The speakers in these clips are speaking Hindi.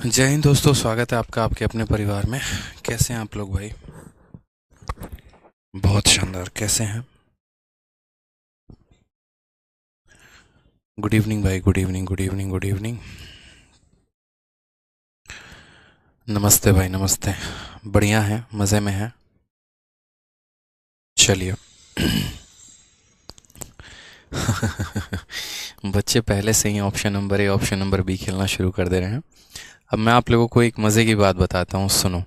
जय हिंद दोस्तों, स्वागत है आपका आपके अपने परिवार में। कैसे हैं आप लोग भाई? बहुत शानदार। कैसे हैं? गुड इवनिंग भाई, good evening, good evening, good evening. नमस्ते भाई, नमस्ते। बढ़िया है, मज़े में है। चलिए। बच्चे पहले से ही option number A option number B खेलना शुरू कर दे रहे हैं। अब मैं आप लोगों को एक मज़े की बात बताता हूँ, सुनो।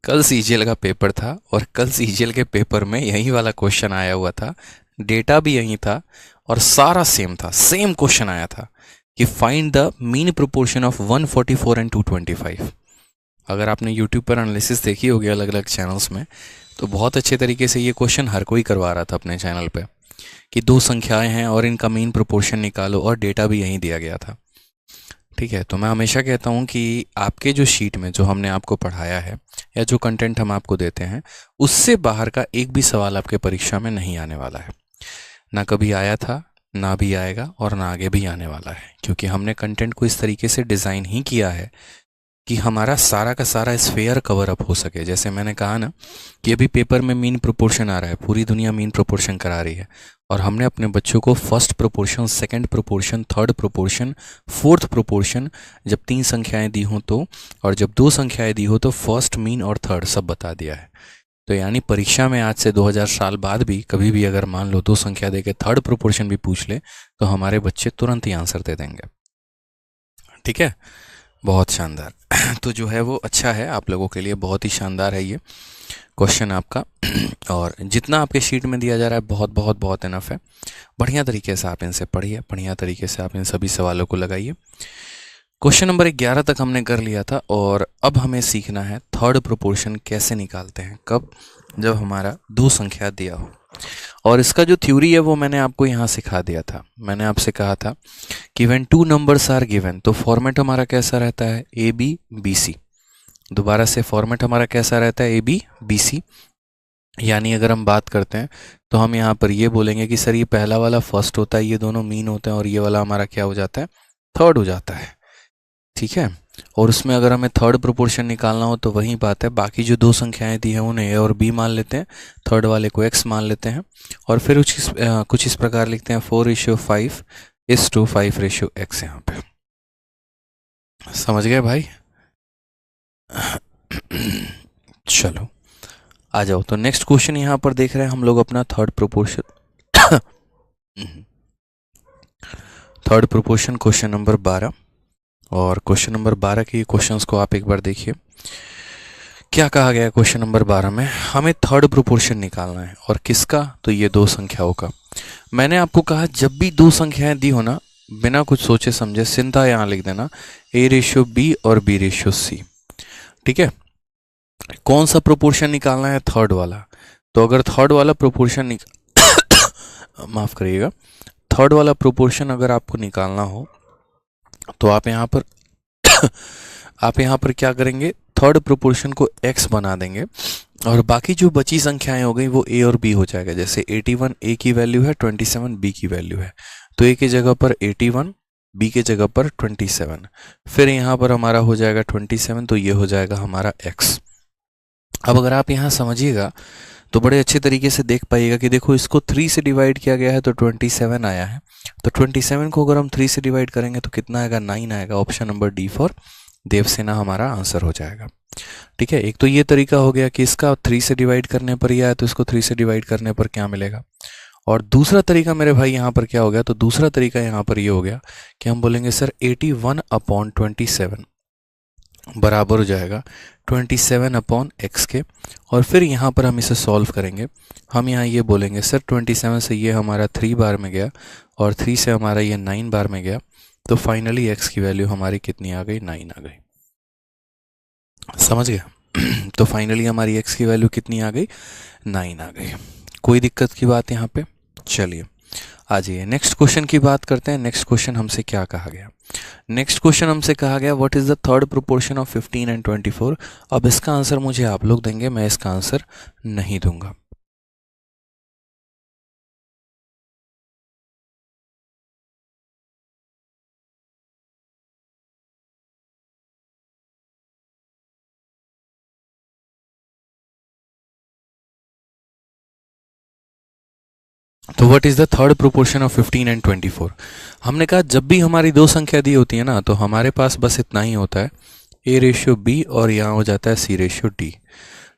कल सीजीएल का पेपर था और कल सीजीएल के पेपर में यही वाला क्वेश्चन आया हुआ था। डेटा भी यही था और सारा सेम था, सेम क्वेश्चन आया था कि find the mean proportion of 144 and 225। अगर आपने यूट्यूब पर एनालिसिस देखी होगी अलग अलग चैनल्स में, तो बहुत अच्छे तरीके से ये क्वेश्चन हर कोई करवा रहा था अपने चैनल पे कि दो संख्याएं हैं और इनका मीन प्रोपोर्शन निकालो, और डेटा भी यहीं दिया गया था। ठीक है, तो मैं हमेशा कहता हूँ कि आपके जो शीट में जो हमने आपको पढ़ाया है या जो कंटेंट हम आपको देते हैं, उससे बाहर का एक भी सवाल आपके परीक्षा में नहीं आने वाला है। ना कभी आया था, ना भी आएगा और ना आगे भी आने वाला है, क्योंकि हमने कंटेंट को इस तरीके से डिज़ाइन ही किया है कि हमारा सारा का सारा स्फेयर कवर अप हो सके। जैसे मैंने कहा ना कि अभी पेपर में मीन प्रोपोर्शन आ रहा है, पूरी दुनिया मीन प्रोपोर्शन करा रही है, और हमने अपने बच्चों को first proportion, second proportion, third proportion, fourth proportion, जब तीन संख्याएं दी हों तो, और जब दो संख्याएं दी हो तो फर्स्ट, मीन और थर्ड सब बता दिया है। तो यानी परीक्षा में आज से 2000 साल बाद भी कभी भी अगर मान लो दो संख्या दे के थर्ड प्रोपोर्शन भी पूछ ले, तो हमारे बच्चे तुरंत ही आंसर दे देंगे। ठीक है, बहुत शानदार। तो जो है वो अच्छा है आप लोगों के लिए, बहुत ही शानदार है ये क्वेश्चन आपका। और जितना आपके शीट में दिया जा रहा है बहुत बहुत बहुत इनफ है। बढ़िया तरीके से आप इनसे पढ़िए, बढ़िया तरीके से आप इन सभी सवालों को लगाइए। क्वेश्चन नंबर 11 तक हमने कर लिया था, और अब हमें सीखना है थर्ड प्रोपोर्शन कैसे निकालते हैं। कब? जब हमारा दो संख्या दिया हो। और इसका जो थ्योरी है वो मैंने आपको यहाँ सिखा दिया था। मैंने आपसे कहा था कि when two numbers are given, तो फॉर्मेट हमारा कैसा रहता है? A B B C. दोबारा से फॉर्मेट हमारा कैसा रहता है? A B B C. यानी अगर हम बात करते हैं तो हम यहाँ पर ये बोलेंगे कि सर ये पहला वाला फर्स्ट होता है, ये दोनों मीन होते हैं, और ये वाला हमारा क्या हो जाता है? थर्ड हो जाता है। ठीक है। और उसमें अगर हमें थर्ड प्रोपोर्शन निकालना हो तो वही बात है, बाकी जो दो संख्याएं दी हैं उन्हें ए और बी मान लेते हैं, थर्ड वाले को एक्स मान लेते हैं, और फिर कुछ इस प्रकार लिखते हैं 4:5:5 यहाँ पे। समझ गए भाई? चलो आ जाओ, तो नेक्स्ट क्वेश्चन यहाँ पर देख रहे हैं हम लोग अपना third proportion. Third proportion question number 12। और क्वेश्चन नंबर 12 के क्वेश्चंस को आप एक बार देखिए। क्या कहा गया है क्वेश्चन नंबर 12 में? हमें थर्ड प्रोपोर्शन निकालना है, और किसका? तो ये दो संख्याओं का। मैंने आपको कहा जब भी दो संख्याएं दी हो ना, बिना कुछ सोचे समझे सीधा यहाँ लिख देना A/B और B/C। ठीक है। कौन सा प्रोपोर्शन निकालना है? थर्ड वाला। तो अगर थर्ड वाला प्रोपोर्शन माफ करिएगा, थर्ड वाला प्रोपोर्शन अगर आपको निकालना हो तो आप यहाँ पर आप यहाँ पर क्या करेंगे? थर्ड प्रोपोर्शन को x बना देंगे, और बाकी जो बची संख्याएं हो गई वो a और b हो जाएगा। जैसे 81 a की वैल्यू है, 27 b की वैल्यू है, तो a की जगह पर 81, b की जगह पर 27, फिर यहाँ पर हमारा हो जाएगा 27, तो ये हो जाएगा हमारा x। अब अगर आप यहाँ समझिएगा तो बड़े अच्छे तरीके से देख पाइएगा कि देखो इसको 3 से डिवाइड किया गया है तो 27 आया है, तो 27 को अगर हम 3 से डिवाइड करेंगे तो कितना आएगा? 9 आएगा। Option number D for Devasena हमारा आंसर हो जाएगा। ठीक है, एक तो ये तरीका हो गया कि इसका 3 से डिवाइड करने पर ही आया, तो इसको 3 से डिवाइड करने पर क्या मिलेगा। और दूसरा तरीका मेरे भाई यहाँ पर क्या हो गया? तो दूसरा तरीका यहाँ पर ये हो गया कि हम बोलेंगे सर 81/27 बराबर हो जाएगा 27/x के, और फिर यहाँ पर हम इसे सॉल्व करेंगे। हम यहाँ ये बोलेंगे सर 27 से ये हमारा 3 बार में गया, और 3 से हमारा ये 9 बार में गया, तो फाइनली x की वैल्यू हमारी कितनी आ गई? 9 आ गई। समझ गया? तो फाइनली हमारी x की वैल्यू कितनी आ गई? 9 आ गई। कोई दिक्कत की बात यहाँ पे? चलिए आ जाइए, नेक्स्ट क्वेश्चन की बात करते हैं। नेक्स्ट क्वेश्चन हमसे क्या कहा गया? नेक्स्ट क्वेश्चन हमसे कहा गया what is the third proportion of 15 and 24। अब इसका आंसर मुझे आप लोग देंगे, मैं इसका आंसर नहीं दूंगा। तो what is the third proportion of 15 and 24? हमने कहा जब भी हमारी दो संख्या दी होती है ना तो हमारे पास बस इतना ही होता है, A/B और यहाँ हो जाता है C/D।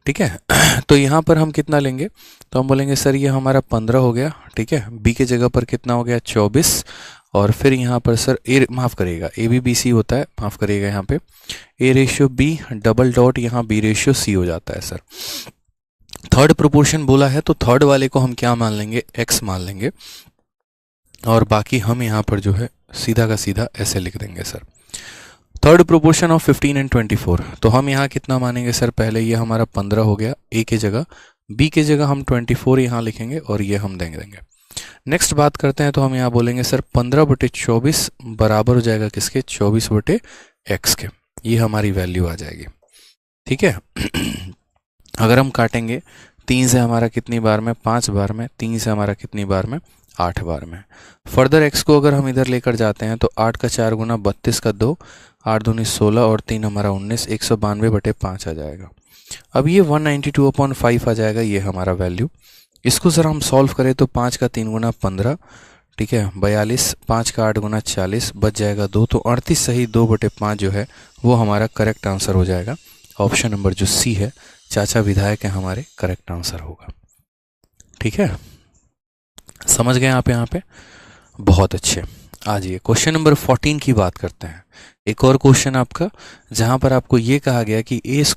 ठीक है तो यहाँ पर हम कितना लेंगे, तो हम बोलेंगे सर ये हमारा 15 हो गया, ठीक है, B के जगह पर कितना हो गया 24, और फिर यहाँ पर सर माफ़ करिएगा ABBC होता है, माफ़ करिएगा यहाँ पे A/B डबल डॉट यहाँ B/C हो जाता है सर। थर्ड प्रोपोर्शन बोला है तो थर्ड वाले को हम क्या मान लेंगे, x मान लेंगे, और बाकी हम यहाँ पर जो है सीधा का सीधा ऐसे लिख देंगे sir. Third proportion of 15 and 24, तो हम यहाँ कितना मानेंगे सर, पहले ये हमारा 15 हो गया A के जगह, B के जगह हम 24 यहाँ लिखेंगे और ये हम देंगे। नेक्स्ट बात करते हैं, तो हम यहाँ बोलेंगे सर 15/24 बराबर हो जाएगा किसके, 24/x के। ये हमारी वैल्यू आ जाएगी, ठीक है। अगर हम काटेंगे 3 से हमारा कितनी बार में, 5 बार में, 3 से हमारा कितनी बार में, 8 बार में। फर्दर x को अगर हम इधर लेकर जाते हैं तो 8 का 4 गुना 32 का 2, 8 दूनी 16 और 3 हमारा 19, 192/5 आ जाएगा। अब ये 192/5 आ जाएगा, ये हमारा वैल्यू। इसको सर हम सॉल्व करें तो 5 का 3 गुना 15, ठीक है, 42, 5 का 8 गुना 40, बच जाएगा 2, तो 38 सही 2/5 जो है वो हमारा करेक्ट आंसर हो जाएगा। ऑप्शन नंबर जो सी है, चाचा विधायक है, हमारे करेक्ट आंसर होगा। ठीक है, समझ गए आप यहाँ पे, बहुत अच्छे। आज ये क्वेश्चन नंबर 14 की बात करते हैं। एक और क्वेश्चन आपका जहां पर आपको ये कहा गया कि A² -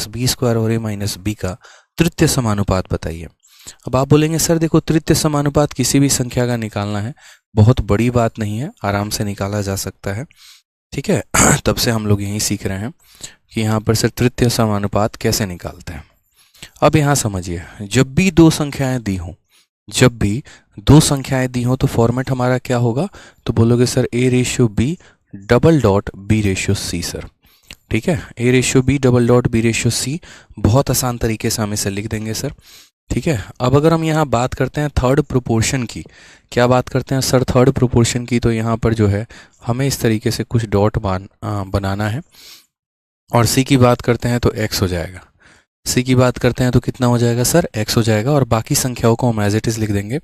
B² और A - B का तृतीय समानुपात बताइए। अब आप बोलेंगे सर देखो तृतीय समानुपात किसी भी संख्या का निकालना है, बहुत बड़ी बात नहीं है, आराम से निकाला जा सकता है, ठीक है। तब से हम लोग यही सीख रहे हैं कि यहाँ पर सर तृतीय समानुपात कैसे निकालते हैं। अब यहाँ समझिए, जब भी दो संख्याएं दी हों, जब भी दो संख्याएं दी हों तो फॉर्मेट हमारा क्या होगा, तो बोलोगे sir A/B double dot B/C sir, ठीक है। A/B डबल डॉट B/C, बहुत आसान तरीके से हम इसे लिख देंगे सर, ठीक है। अब अगर हम यहाँ बात करते हैं थर्ड प्रोपोर्शन की, क्या बात करते हैं सर थर्ड प्रोपोर्शन की, तो यहाँ पर जो है हमें इस तरीके से कुछ डॉट बनाना है, और C की बात करते हैं तो x हो जाएगा, C की बात करते हैं तो कितना हो जाएगा सर, x हो जाएगा, और बाकी संख्याओं को हम एज इट इज लिख देंगे।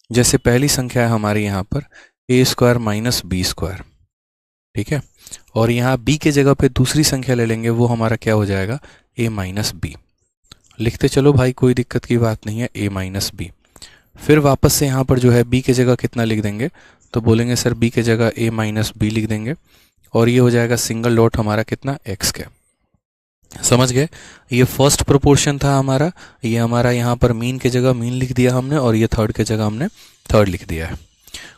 जैसे पहली संख्या है हमारी यहाँ पर A² - B², ठीक है, और यहाँ B के जगह पे दूसरी संख्या ले लेंगे, वो हमारा क्या हो जाएगा, A - B। लिखते चलो भाई, कोई दिक्कत की बात नहीं है, A - B। फिर वापस से यहाँ पर जो है B के जगह कितना लिख देंगे, तो बोलेंगे सर B के जगह A - B लिख देंगे, और ये हो जाएगा सिंगल डॉट हमारा कितना, x के। समझ गए, ये फर्स्ट प्रोपोर्शन था हमारा, ये हमारा यहाँ पर मीन के जगह मीन लिख दिया हमने, और ये थर्ड के जगह हमने थर्ड लिख दिया है।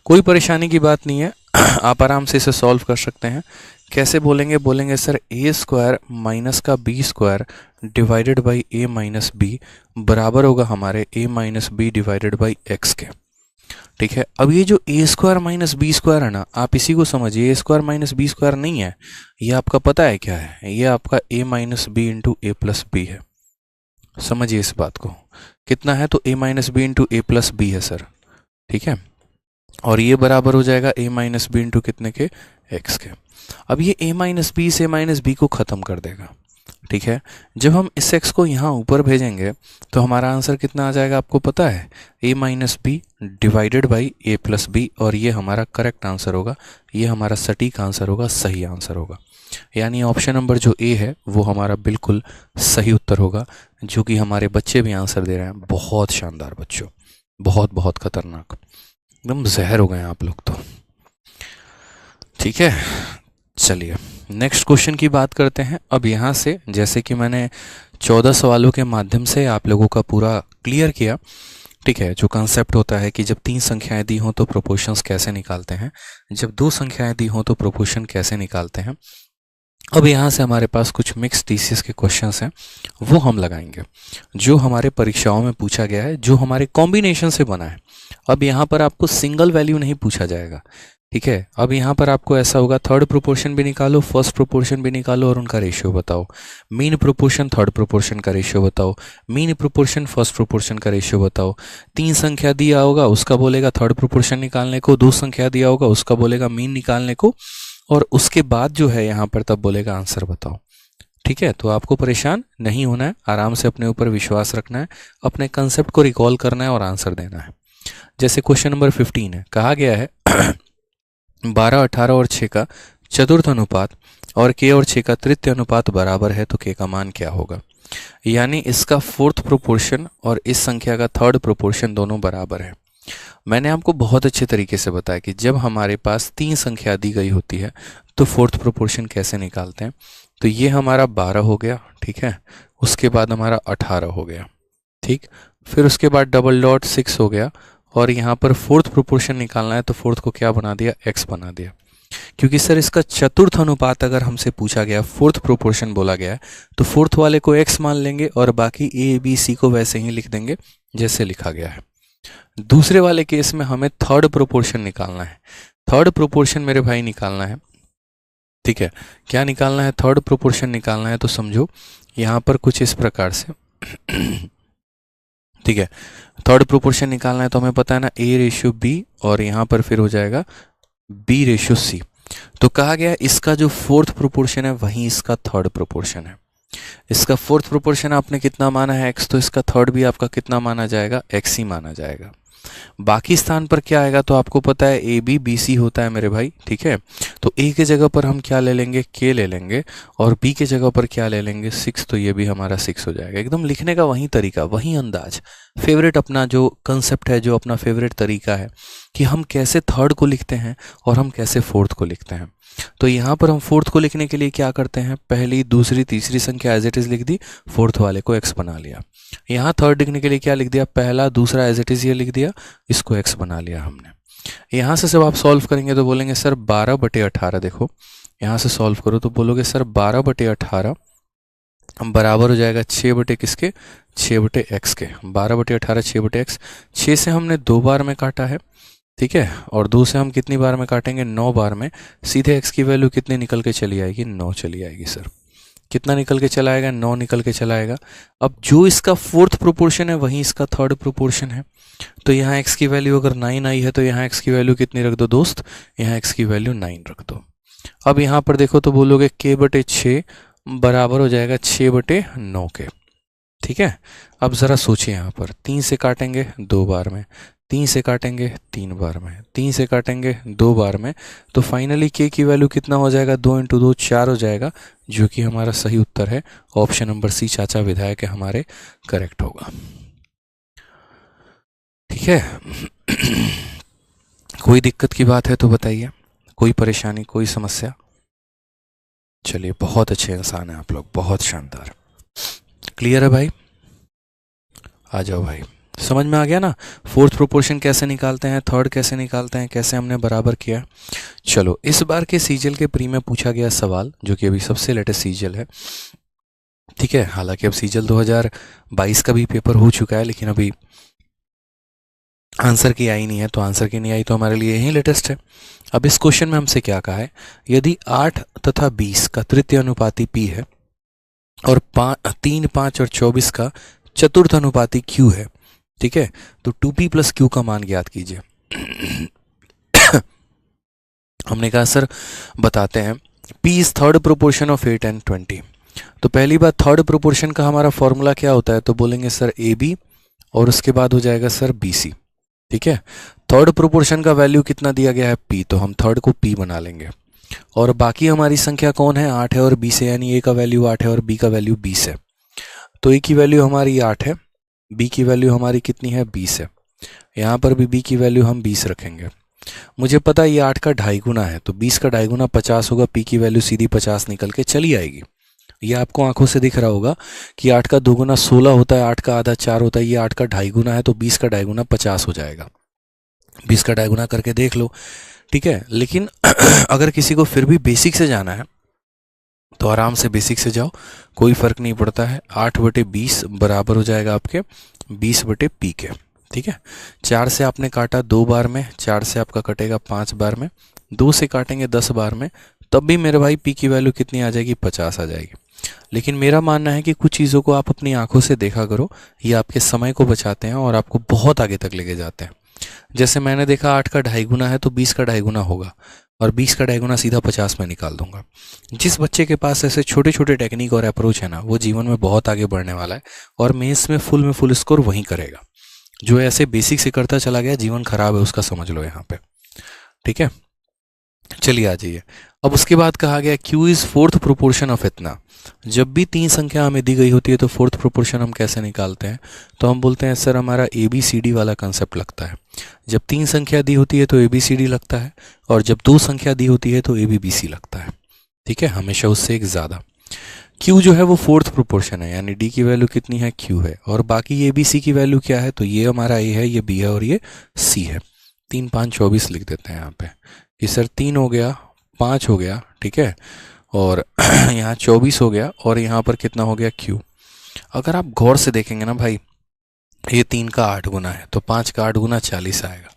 कोई परेशानी की बात नहीं है, आप आराम से इसे सॉल्व कर सकते हैं। कैसे बोलेंगे, बोलेंगे सर A² माइनस का B² divided by A - B बराबर होगा हमारे A - B divided by x के, ठीक है। अब ये जो A² - B² है ना, आप इसी को समझिए, A² - B² नहीं है, ये आपका पता है क्या है, ये आपका A - B into A + B है। समझिए इस बात को, कितना है, तो A - B into A + B है सर, ठीक है, और ये बराबर हो जाएगा A - B इंटू कितने के, x के। अब ये A - B से A - B को ख़त्म कर देगा, ठीक है। जब हम इस x को यहाँ ऊपर भेजेंगे तो हमारा आंसर कितना आ जाएगा, आपको पता है, A - B divided by A + B, और ये हमारा करेक्ट आंसर होगा, ये हमारा सटीक आंसर होगा, सही आंसर होगा। यानी ऑप्शन नंबर जो A है वो हमारा बिल्कुल सही उत्तर होगा, जो कि हमारे बच्चे भी आंसर दे रहे हैं। बहुत शानदार बच्चों, बहुत बहुत खतरनाक, एकदम जहर हो गए हैं आप लोग तो, ठीक है। चलिए नेक्स्ट क्वेश्चन की बात करते हैं। अब यहाँ से जैसे कि मैंने 14 सवालों के माध्यम से आप लोगों का पूरा क्लियर किया, ठीक है, जो कंसेप्ट होता है कि जब 3 संख्याएं दी हों तो प्रोपोर्शंस कैसे निकालते हैं, जब 2 संख्याएं दी हों तो प्रोपोर्शन कैसे निकालते हैं। अब यहाँ से हमारे पास कुछ मिक्स TCS के क्वेश्चंस हैं, वो हम लगाएंगे, जो हमारे परीक्षाओं में पूछा गया है, जो हमारे कॉम्बिनेशन से बना है। अब यहाँ पर आपको सिंगल वैल्यू नहीं पूछा जाएगा, ठीक है। अब यहाँ पर आपको ऐसा होगा, थर्ड प्रोपोर्शन भी निकालो, फर्स्ट प्रोपोर्शन भी निकालो, और उनका रेशियो बताओ। मीन प्रोपोर्शन थर्ड प्रोपोर्शन का रेशियो बताओ, मीन प्रोपोर्शन फर्स्ट प्रोपोर्शन का रेशियो बताओ। 3 संख्या दिया होगा उसका बोलेगा थर्ड प्रोपोर्शन निकालने को, 2 संख्या दिया होगा उसका बोलेगा मीन निकालने को, और उसके बाद जो है यहाँ पर तब बोलेगा आंसर बताओ, ठीक है। तो आपको परेशान नहीं होना है, आराम से अपने ऊपर विश्वास रखना है, अपने कंसेप्ट को रिकॉल करना है और आंसर देना है। जैसे क्वेश्चन नंबर 15 है, कहा गया है 12, 18 और 6 का चतुर्थ अनुपात और k और 6 का तृतीय अनुपात बराबर है तो k का मान क्या होगा। यानी इसका फोर्थ प्रोपोर्शन और इस संख्या का थर्ड प्रोपोर्शन दोनों बराबर है। मैंने आपको बहुत अच्छे तरीके से बताया कि जब हमारे पास 3 संख्या दी गई होती है तो फोर्थ प्रोपोर्शन कैसे निकालते हैं। तो ये हमारा 12 हो गया, ठीक है, उसके बाद हमारा 18 हो गया, ठीक, फिर उसके बाद डबल डॉट 6 हो गया, और यहाँ पर फोर्थ प्रोपोर्शन निकालना है तो फोर्थ को क्या बना दिया, x बना दिया। क्योंकि सर इसका चतुर्थ अनुपात अगर हमसे पूछा गया, फोर्थ प्रोपोर्शन बोला गया है, तो फोर्थ वाले को x मान लेंगे और बाकी a b c को वैसे ही लिख देंगे जैसे लिखा गया है। दूसरे वाले केस में हमें थर्ड प्रोपोर्शन निकालना है। थर्ड प्रोपोर्शन मेरे भाई निकालना है, ठीक है, क्या निकालना है, थर्ड प्रोपोर्शन निकालना है। तो समझो यहाँ पर कुछ इस प्रकार से ठीक है, थर्ड प्रोपोर्शन निकालना है तो हमें पता है ना a/b, और यहाँ पर फिर हो जाएगा b/c। तो कहा गया इसका जो फोर्थ प्रोपोर्शन है वही इसका थर्ड प्रोपोर्शन है। इसका फोर्थ प्रोपोर्शन आपने कितना माना है, x, तो इसका थर्ड भी आपका कितना माना जाएगा, x ही माना जाएगा। बाकी स्थान पर क्या आएगा, तो आपको पता है ए बी बी सी होता है मेरे भाई, ठीक है। तो ए के जगह पर हम क्या ले लेंगे, के ले लेंगे, और बी के जगह पर क्या ले लेंगे, 6, तो ये भी हमारा 6 हो जाएगा। एकदम लिखने का वही तरीका, वही अंदाज, फेवरेट अपना जो कंसेप्ट है, जो अपना फेवरेट तरीका है कि हम कैसे थर्ड को लिखते हैं और हम कैसे फोर्थ को लिखते हैं। तो यहाँ पर हम फोर्थ को लिखने के लिए क्या करते हैं, पहली दूसरी तीसरी संख्या एज इट इज लिख दी, फोर्थ वाले को x बना लिया। यहाँ थर्ड लिखने के लिए क्या लिख दिया, पहला दूसरा एज इट इज ये लिख दिया, इसको x बना लिया हमने। यहाँ से जब आप सॉल्व करेंगे तो बोलेंगे सर 12/18, देखो यहाँ से सॉल्व करो तो बोलोगे सर 12/18 बराबर हो जाएगा 6 किसके, 6/x के। 12/18 6/x, 6 से हमने 2 बार में काटा है, ठीक है, और 2 से हम कितनी बार में काटेंगे, 9 बार में। सीधे x की वैल्यू कितनी निकल के चली आएगी, 9 चली आएगी। सर कितना निकल के चला आएगा, 9 निकल के चला आएगा। अब जो इसका फोर्थ प्रोपोर्शन है वही इसका थर्ड प्रोपोर्शन है। तो यहाँ x की वैल्यू अगर 9 आई है तो यहाँ x की वैल्यू कितनी रख दो दोस्त, यहाँ x की वैल्यू 9 रख दो। अब यहाँ पर देखो तो बोलोगे k/6 बराबर हो जाएगा 6/9 के, ठीक है। अब ज़रा सोचिए, यहाँ पर 3 से काटेंगे 2 बार में, 3 से काटेंगे 3 बार में, 3 से काटेंगे 2 बार में, तो फाइनली k की वैल्यू कितना हो जाएगा, 2 × 2 4 हो जाएगा, जो कि हमारा सही उत्तर है। ऑप्शन नंबर सी चाचा विधायक है हमारे, करेक्ट होगा, ठीक है। कोई दिक्कत की बात है तो बताइए, कोई परेशानी, कोई समस्या। चलिए, बहुत अच्छे इंसान हैं आप लोग, बहुत शानदार, क्लियर है भाई। आ जाओ भाई, समझ में आ गया ना, फोर्थ प्रोपोर्शन कैसे निकालते हैं, थर्ड कैसे निकालते हैं, कैसे हमने बराबर किया। चलो, इस बार के सीजीएल के प्री में पूछा गया सवाल, जो कि अभी सबसे लेटेस्ट सीजीएल है, ठीक है। हालांकि अब सीजीएल 2022 का भी पेपर हो चुका है, लेकिन अभी आंसर की आई नहीं है, तो आंसर की नहीं आई तो हमारे लिए यही लेटेस्ट है। अब इस क्वेश्चन में हमसे क्या कहा है, यदि 8 तथा 20 का तृतीय अनुपाती p है और 3, 5 और 24 का चतुर्थ अनुपाती q है, ठीक है, तो 2p + q का मान ज्ञात कीजिए। हमने कहा सर बताते हैं, p is third proportion of 8 and 20। तो पहली बात, थर्ड प्रोपोर्शन का हमारा फॉर्मूला क्या होता है, तो बोलेंगे सर ab, और उसके बाद हो जाएगा सर bc, ठीक है। थर्ड प्रोपोर्शन का वैल्यू कितना दिया गया है, p, तो हम थर्ड को p बना लेंगे, और बाकी हमारी संख्या कौन है, 8 है और 20 है, यानी a का वैल्यू 8 है और b का वैल्यू 20 है। तो a की वैल्यू हमारी 8 है, b की वैल्यू हमारी कितनी है, 20 है। यहाँ पर भी b की वैल्यू हम 20 रखेंगे। मुझे पता है ये 8 का 2.5 गुना है, तो 20 का 2.5 गुना 50 होगा, p की वैल्यू सीधी 50 निकल के चली आएगी। ये आपको आंखों से दिख रहा होगा कि 8 का 2 गुना 16 होता है, 8 का आधा 4 होता है, ये 8 का 2.5 गुना है, तो 20 का 2.5 गुना 50 हो जाएगा। 20 का 2.5 गुना करके देख लो, ठीक है। लेकिन अगर किसी को फिर भी बेसिक से जाना है तो आराम से बेसिक से जाओ, कोई फर्क नहीं पड़ता है। 8/20 बराबर हो जाएगा आपके 20/p के, ठीक है। 4 से आपने काटा 2 बार में, 4 से आपका कटेगा 5 बार में, 2 से काटेंगे 10 बार में, तब भी मेरे भाई p की वैल्यू कितनी आ जाएगी, 50 आ जाएगी। लेकिन मेरा मानना है कि कुछ चीज़ों को आप अपनी आंखों से देखा करो, ये आपके समय को बचाते हैं और आपको बहुत आगे तक लेके जाते हैं। जैसे मैंने देखा 8 का 2.5 गुना है तो 20 का 2.5 गुना होगा, और 20 का 2.5 गुना सीधा 50 में निकाल दूंगा। जिस बच्चे के पास ऐसे छोटे छोटे टेक्निक और अप्रोच है ना, वो जीवन में बहुत आगे बढ़ने वाला है और मेंस में फुल स्कोर वहीं करेगा। जो ऐसे बेसिक से करता चला गया जीवन खराब है उसका, समझ लो यहाँ पे। ठीक है, चलिए आ जाइए। अब उसके बाद कहा गया Q is fourth proportion of इतना। जब भी तीन संख्या हमें दी गई होती है तो फोर्थ प्रोपोर्शन हम कैसे निकालते हैं? तो हम बोलते हैं सर हमारा ABCD वाला कंसेप्ट लगता है। जब तीन संख्या दी होती है तो ABCD लगता है, और जब दो संख्या दी होती है तो ABBC लगता है। ठीक है, हमेशा उससे एक ज़्यादा। Q जो है वो फोर्थ प्रोपोर्शन है, यानी D की वैल्यू कितनी है? Q है। और बाकी ABC की वैल्यू क्या है? तो ये हमारा A है, ये B है और ये C है। 3 5 24 लिख देते हैं यहाँ पे कि सर 3 हो गया, 5 हो गया, ठीक है, और यहाँ 24 हो गया, और यहाँ पर कितना हो गया? Q। अगर आप गौर से देखेंगे ना भाई, ये 3 का 8 गुना है तो 5 का 8 गुना 40 आएगा।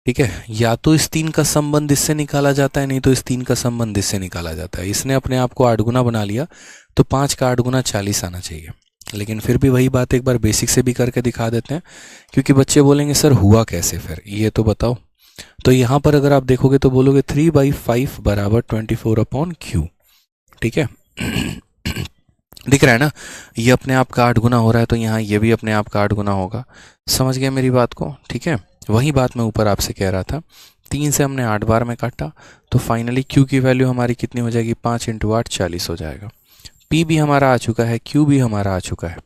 ठीक है, या तो इस 3 का संबंध इससे निकाला जाता है, नहीं तो इस 3 का संबंध इससे निकाला जाता है। इसने अपने आप को 8 गुना बना लिया तो 5 का 8 गुना 40 आना चाहिए। लेकिन फिर भी वही बात एक बार बेसिक से भी करके दिखा देते हैं, क्योंकि बच्चे बोलेंगे सर हुआ कैसे, फिर ये तो बताओ। तो यहाँ पर अगर आप देखोगे तो बोलोगे 3/5 बराबर 24/Q। ठीक है दिख रहा है ना, ये अपने आप का 8 गुना हो रहा है, तो यहाँ ये भी अपने आप का 8 गुना होगा। समझ गया मेरी बात को? ठीक है, वही बात मैं ऊपर आपसे कह रहा था। 3 से हमने 8 बार में काटा तो फाइनली Q की वैल्यू हमारी कितनी हो जाएगी? 5 × 8 40 हो जाएगा। P भी हमारा आ चुका है, Q भी हमारा आ चुका है।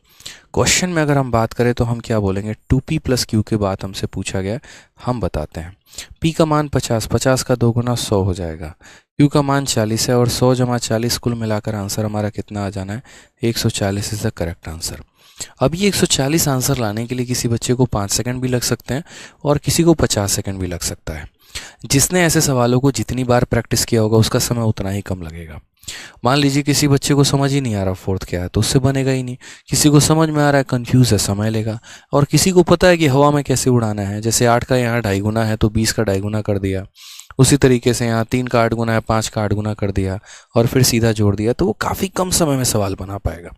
क्वेश्चन में अगर हम बात करें तो हम क्या बोलेंगे? 2P + Q के बाद हमसे पूछा गया, हम बताते हैं। P का मान 50, 50 का 2 गुना 100 हो जाएगा। Q का मान 40 है, और 100 + 40 कुल मिलाकर आंसर हमारा कितना आ जाना है? 140 इज द करेक्ट आंसर। अब ये 140 आंसर लाने के लिए किसी बच्चे को 5 सेकंड भी लग सकते हैं और किसी को 50 सेकंड भी लग सकता है। जिसने ऐसे सवालों को जितनी बार प्रैक्टिस किया होगा उसका समय उतना ही कम लगेगा। मान लीजिए किसी बच्चे को समझ ही नहीं आ रहा फोर्थ क्या है, तो उससे बनेगा ही नहीं। किसी को समझ में आ रहा है, कंफ्यूज है, समय लेगा। और किसी को पता है कि हवा में कैसे उड़ाना है, जैसे 8 का यहाँ 2.5 गुना है तो 20 का 2.5 गुना कर दिया। उसी तरीके से यहाँ 3 का 8 गुना है, 5 का 8 गुना कर दिया और फिर सीधा जोड़ दिया, तो वो काफ़ी कम समय में सवाल बना पाएगा।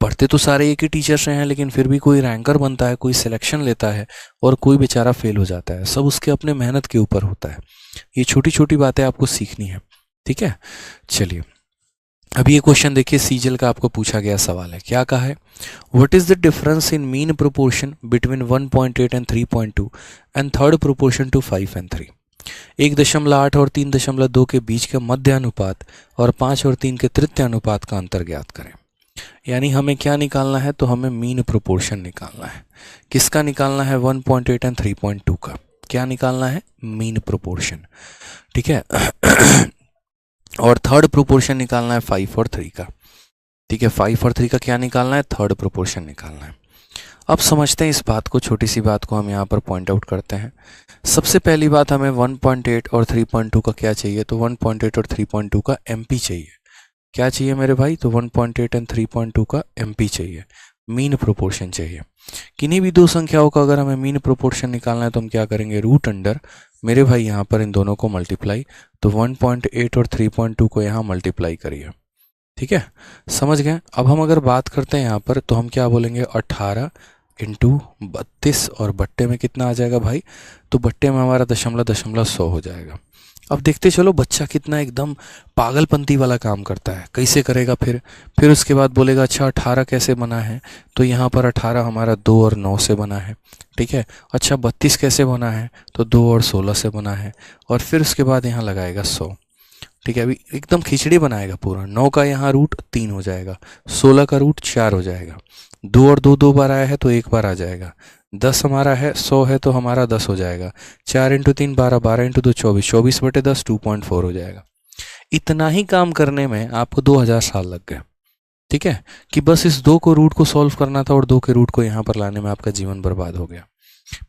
पढ़ते तो सारे एक ही टीचर से हैं, लेकिन फिर भी कोई रैंकर बनता है, कोई सिलेक्शन लेता है और कोई बेचारा फेल हो जाता है। सब उसके अपने मेहनत के ऊपर होता है। ये छोटी छोटी बातें आपको सीखनी है। ठीक है, चलिए अभी ये क्वेश्चन देखिए, सीजल का आपको पूछा गया सवाल है। क्या कहा है? What is the difference in mean proportion between 1.8 and 3.2 and third proportion to 5 and 3। 1.8 और 3.2 के बीच का मध्य अनुपात और 5 और 3 के तृतीय अनुपात का अंतर ज्ञात करें। यानी हमें क्या निकालना है? तो हमें मीन प्रोपोर्शन निकालना है। किसका निकालना है? 1.8 एंड 3.2 का। क्या निकालना है? Mean proportion. ठीक है और थर्ड प्रोपोर्शन निकालना है 5 और 3 का। ठीक है, 5 और 3 का क्या निकालना है? थर्ड प्रोपोर्शन निकालना है। अब समझते हैं इस बात को, छोटी सी बात को हम यहाँ पर पॉइंट आउट करते हैं। सबसे पहली बात, हमें 1.8 और 3.2 का क्या चाहिए? तो 1.8 और 3.2 का MP चाहिए। क्या चाहिए मेरे भाई? तो 1.8 एंड 3.2 का MP चाहिए, मीन प्रोपोर्शन चाहिए। किन्हीं भी दो संख्याओं का अगर हमें मीन प्रोपोर्शन निकालना है तो हम क्या करेंगे? रूट अंडर मेरे भाई यहाँ पर इन दोनों को मल्टीप्लाई, तो 1.8 और 3.2 को यहाँ मल्टीप्लाई करिए। ठीक है, समझ गए? अब हम अगर बात करते हैं यहाँ पर तो हम क्या बोलेंगे? 18 × 32 और बट्टे में कितना आ जाएगा भाई? तो बट्टे में हमारा दशमलव दशमलव 100 हो जाएगा। अब देखते चलो बच्चा कितना एकदम पागलपंती वाला काम करता है। कैसे करेगा? फिर उसके बाद बोलेगा अच्छा 18 कैसे बना है? तो यहाँ पर 18 हमारा 2 और 9 से बना है। ठीक है, अच्छा 32 कैसे बना है? तो 2 और 16 से बना है। और फिर उसके बाद यहाँ लगाएगा 100। ठीक है, अभी एकदम खिचड़ी बनाएगा पूरा। 9 का यहाँ रूट 3 हो जाएगा, 16 का रूट 4 हो जाएगा, 2 और 2 2 बार आया है तो एक बार आ जाएगा, 10 हमारा है, 100 है तो हमारा 10 हो जाएगा, 4 × 3 12, 12 × 2 24, 24/10 2.4 हो जाएगा। इतना ही काम करने में आपको 2000 साल लग गए। ठीक है, कि बस इस 2 को रूट को सॉल्व करना था और 2 के रूट को यहाँ पर लाने में आपका जीवन बर्बाद हो गया।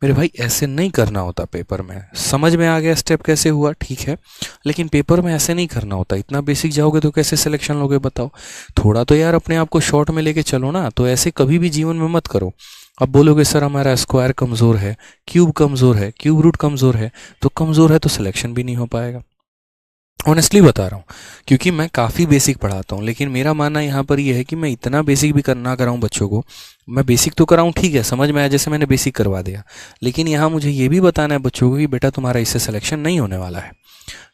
मेरे भाई ऐसे नहीं करना होता पेपर में। समझ में आ गया स्टेप कैसे हुआ? ठीक है, लेकिन पेपर में ऐसे नहीं करना होता। इतना बेसिक जाओगे तो कैसे सिलेक्शन लोगे बताओ? थोड़ा तो यार अपने आप को शॉर्ट में लेके चलो ना। तो ऐसे कभी भी जीवन में मत करो। अब बोलोगे सर हमारा स्क्वायर कमज़ोर है, क्यूब कमज़ोर है, क्यूब रूट कमज़ोर है, तो कमज़ोर है तो सिलेक्शन भी नहीं हो पाएगा। ऑनेस्टली बता रहा हूँ, क्योंकि मैं काफ़ी बेसिक पढ़ाता हूँ, लेकिन मेरा मानना यहाँ पर ये है कि मैं इतना बेसिक भी करना कराऊँ बच्चों को। मैं बेसिक तो कराऊँ, ठीक है, समझ में आया, जैसे मैंने बेसिक करवा दिया, लेकिन यहाँ मुझे ये भी बताना है बच्चों को कि बेटा तुम्हारा इससे सिलेक्शन नहीं होने वाला है।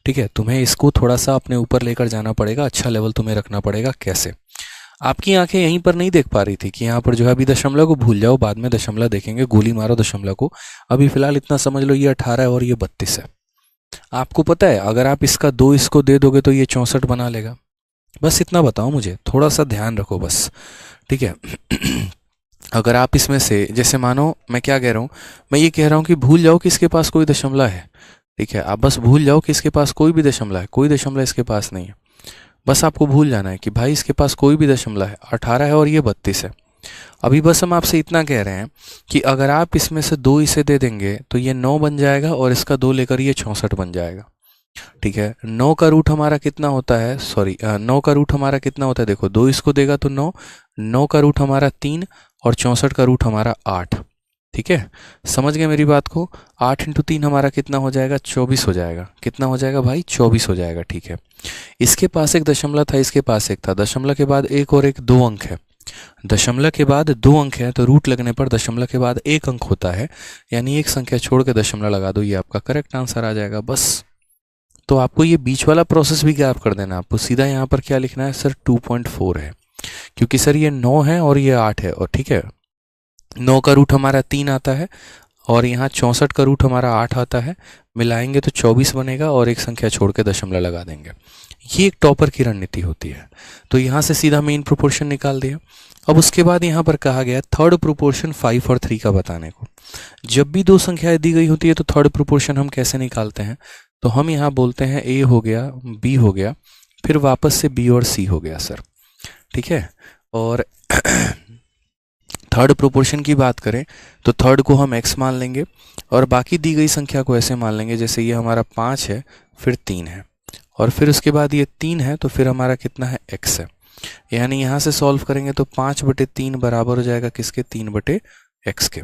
ठीक है, तुम्हें इसको थोड़ा सा अपने ऊपर लेकर जाना पड़ेगा, अच्छा लेवल तुम्हें रखना पड़ेगा। कैसे? आपकी आंखें यहीं पर नहीं देख पा रही थी कि यहाँ पर जो है अभी दशमलव को भूल जाओ, बाद में दशमलव देखेंगे, गोली मारो दशमलव को। अभी फिलहाल इतना समझ लो ये 18 है और ये 32 है। आपको पता है अगर आप इसका 2 इसको दे दोगे तो ये 64 बना लेगा। बस इतना बताओ मुझे, थोड़ा सा ध्यान रखो बस, ठीक है। अगर आप इसमें से जैसे मानो मैं क्या कह रहा हूँ, मैं ये कह रहा हूँ कि भूल जाओ कि इसके पास कोई दशमलव है, ठीक है। आप बस भूल जाओ कि इसके पास कोई भी दशमलव है, कोई दशमलव इसके पास नहीं है। बस आपको भूल जाना है कि भाई इसके पास कोई भी दशमलव है, 18 है और ये 32 है। अभी बस हम आपसे इतना कह रहे हैं कि अगर आप इसमें से 2 इसे दे देंगे तो ये 9 बन जाएगा और इसका 2 लेकर ये 64 बन जाएगा, ठीक है। 9 का रूट हमारा कितना होता है, सॉरी 9 का रूट हमारा कितना होता है, देखो 2 इसको देगा तो 9, 9 का रूट हमारा 3 और 64 का रूट हमारा 8, ठीक है। समझ गए मेरी बात को। 8 इंटू 3 हमारा कितना हो जाएगा, 24 हो जाएगा। कितना हो जाएगा भाई, 24 हो जाएगा, ठीक है। इसके पास एक दशमलव था, इसके पास एक था, दशमलव के बाद एक और एक 2 अंक है, दशमलव के बाद 2 अंक है तो रूट लगने पर दशमलव के बाद 1 अंक होता है, यानी एक संख्या छोड़ के दशमलव लगा दो, ये आपका करेक्ट आंसर आ जाएगा। बस तो आपको ये बीच वाला प्रोसेस भी गैप कर देना, आपको सीधा यहाँ पर क्या लिखना है सर, 2.4 है, क्योंकि सर ये 9 है और ये 8 है, और ठीक है 9 का रूट हमारा 3 आता है और यहाँ 64 का रूट हमारा 8 आता है, मिलाएंगे तो 24 बनेगा और एक संख्या छोड़ के दशमलव लगा देंगे। ये एक टॉपर की रणनीति होती है। तो यहाँ से सीधा मेन प्रोपोर्शन निकाल दिया। अब उसके बाद यहाँ पर कहा गया थर्ड प्रोपोर्शन 5 और 3 का बताने को। जब भी 2 संख्याएं दी गई होती है तो थर्ड प्रोपोर्शन हम कैसे निकालते हैं, तो हम यहाँ बोलते हैं ए हो गया, बी हो गया, फिर वापस से बी और सी हो गया सर, ठीक है। और थर्ड प्रोपोर्शन की बात करें तो थर्ड को हम x मान लेंगे और बाकी दी गई संख्या को ऐसे मान लेंगे जैसे ये हमारा 5 है, फिर 3 है, और फिर उसके बाद ये 3 है तो फिर हमारा कितना है, x है। यानी यहाँ से सॉल्व करेंगे तो 5/3 बराबर हो जाएगा किसके, 3/x के।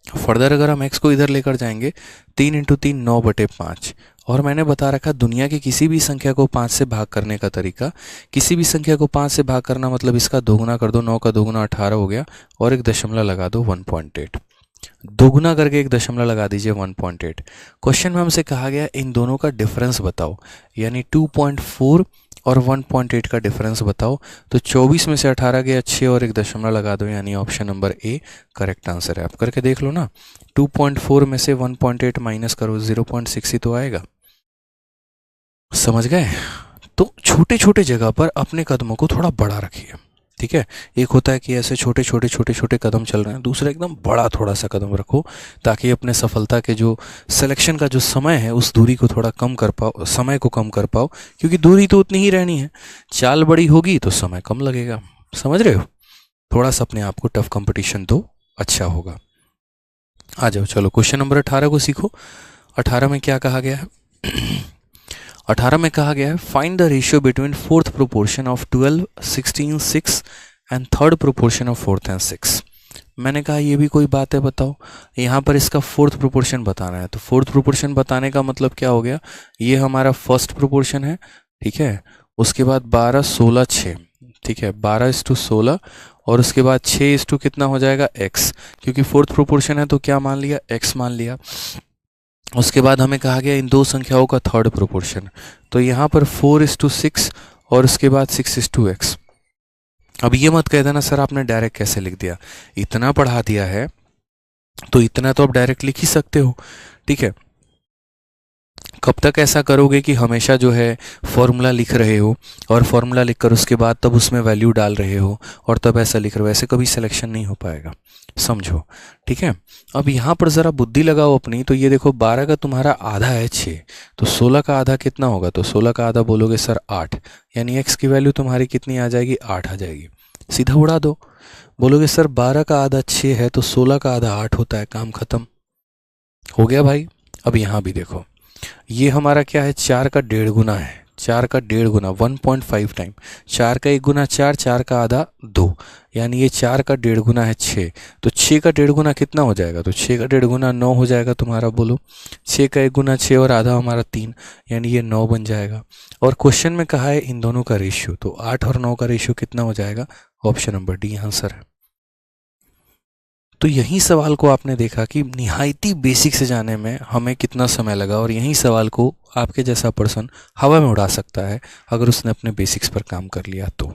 फर्दर अगर हम x को इधर लेकर जाएंगे, 3 इंटू 3 9/5, और मैंने बता रखा दुनिया की किसी भी संख्या को 5 से भाग करने का तरीका, किसी भी संख्या को 5 से भाग करना मतलब इसका दोगुना कर दो, 9 का दोगुना 18 हो गया, और एक दशमलव लगा दो 1.8, दोगुना करके एक दशमलव लगा दीजिए 1.8। क्वेश्चन में हमसे कहा गया इन दोनों का डिफरेंस बताओ, यानी 2.4 और 1.8 का डिफरेंस बताओ। तो 24 में से 18 गया 6 और एक दशमलव लगा दो, यानी option number A correct answer है। आप करके देख लो ना, 2.4 में से 1.8 माइनस करो, 0.6 ही तो आएगा। समझ गए। तो छोटे छोटे जगह पर अपने कदमों को थोड़ा बड़ा रखिए, ठीक है। एक होता है कि ऐसे छोटे छोटे छोटे छोटे कदम चल रहे हैं, दूसरा एकदम बड़ा थोड़ा सा कदम रखो, ताकि अपने सफलता के जो सिलेक्शन का जो समय है उस दूरी को थोड़ा कम कर पाओ, समय को कम कर पाओ, क्योंकि दूरी तो उतनी ही रहनी है, चाल बड़ी होगी तो समय कम लगेगा। समझ रहे हो। थोड़ा सा अपने आप को टफ कंपटीशन दो, अच्छा होगा। आ जाओ, चलो क्वेश्चन नंबर 18 को सीखो। 18 में क्या कहा गया है 18 में कहा गया है find the ratio between fourth proportion of 12, 16, 6 and third proportion of 4th and 6। मैंने कहा ये भी कोई बात है, बताओ। यहाँ पर इसका फोर्थ प्रोपोर्शन बताना है, तो फोर्थ प्रोपोर्शन बताने का मतलब क्या हो गया, ये हमारा फर्स्ट प्रोपोर्शन है, ठीक है। उसके बाद 12, 16, 6, ठीक है, 12:16, और उसके बाद 6 कितना हो जाएगा, x, क्योंकि फोर्थ प्रोपोर्शन है तो क्या मान लिया, x मान लिया। उसके बाद हमें कहा गया इन दो संख्याओं का थर्ड प्रोपोर्शन, तो यहाँ पर 4:6 और उसके बाद 6:x। अब ये मत कह देना सर आपने डायरेक्ट कैसे लिख दिया, इतना पढ़ा दिया है तो इतना तो आप डायरेक्ट लिख ही सकते हो, ठीक है। कब तक ऐसा करोगे कि हमेशा जो है फॉर्मूला लिख रहे हो और फॉर्मूला लिखकर उसके बाद तब उसमें वैल्यू डाल रहे हो और तब ऐसा लिख रहे हो, ऐसे कभी सिलेक्शन नहीं हो पाएगा, समझो, ठीक है। अब यहाँ पर ज़रा बुद्धि लगाओ अपनी। तो ये देखो 12 का तुम्हारा आधा है 6, तो 16 का आधा कितना होगा, तो 16 का आधा बोलोगे सर 8, यानी x की वैल्यू तुम्हारी कितनी आ जाएगी, 8 आ जाएगी। सीधा उड़ा दो। बोलोगे सर 12 का आधा 6 है तो 16 का आधा 8 होता है, काम खत्म हो गया भाई। अब यहाँ भी देखो, ये हमारा क्या है, 4 का 1.5 गुना है, 4 का 1.5 गुना 1.5 टाइम, 4 का 1 गुना 4, 4 का आधा 2, यानी ये 4 का 1.5 गुना है 6, तो 6 का 1.5 गुना कितना हो जाएगा, तो 6 का 1.5 गुना 9 हो जाएगा तुम्हारा। बोलो 6 का 1 गुना 6 और आधा हमारा 3, यानी ये 9 बन जाएगा। और क्वेश्चन में कहा है इन दोनों का रेशियो, तो 8 और 9 का रेशियो कितना हो जाएगा, ऑप्शन नंबर डी आंसर है। तो यही सवाल को आपने देखा कि निहायती बेसिक से जाने में हमें कितना समय लगा, और यही सवाल को आपके जैसा पर्सन हवा में उड़ा सकता है अगर उसने अपने बेसिक्स पर काम कर लिया तो।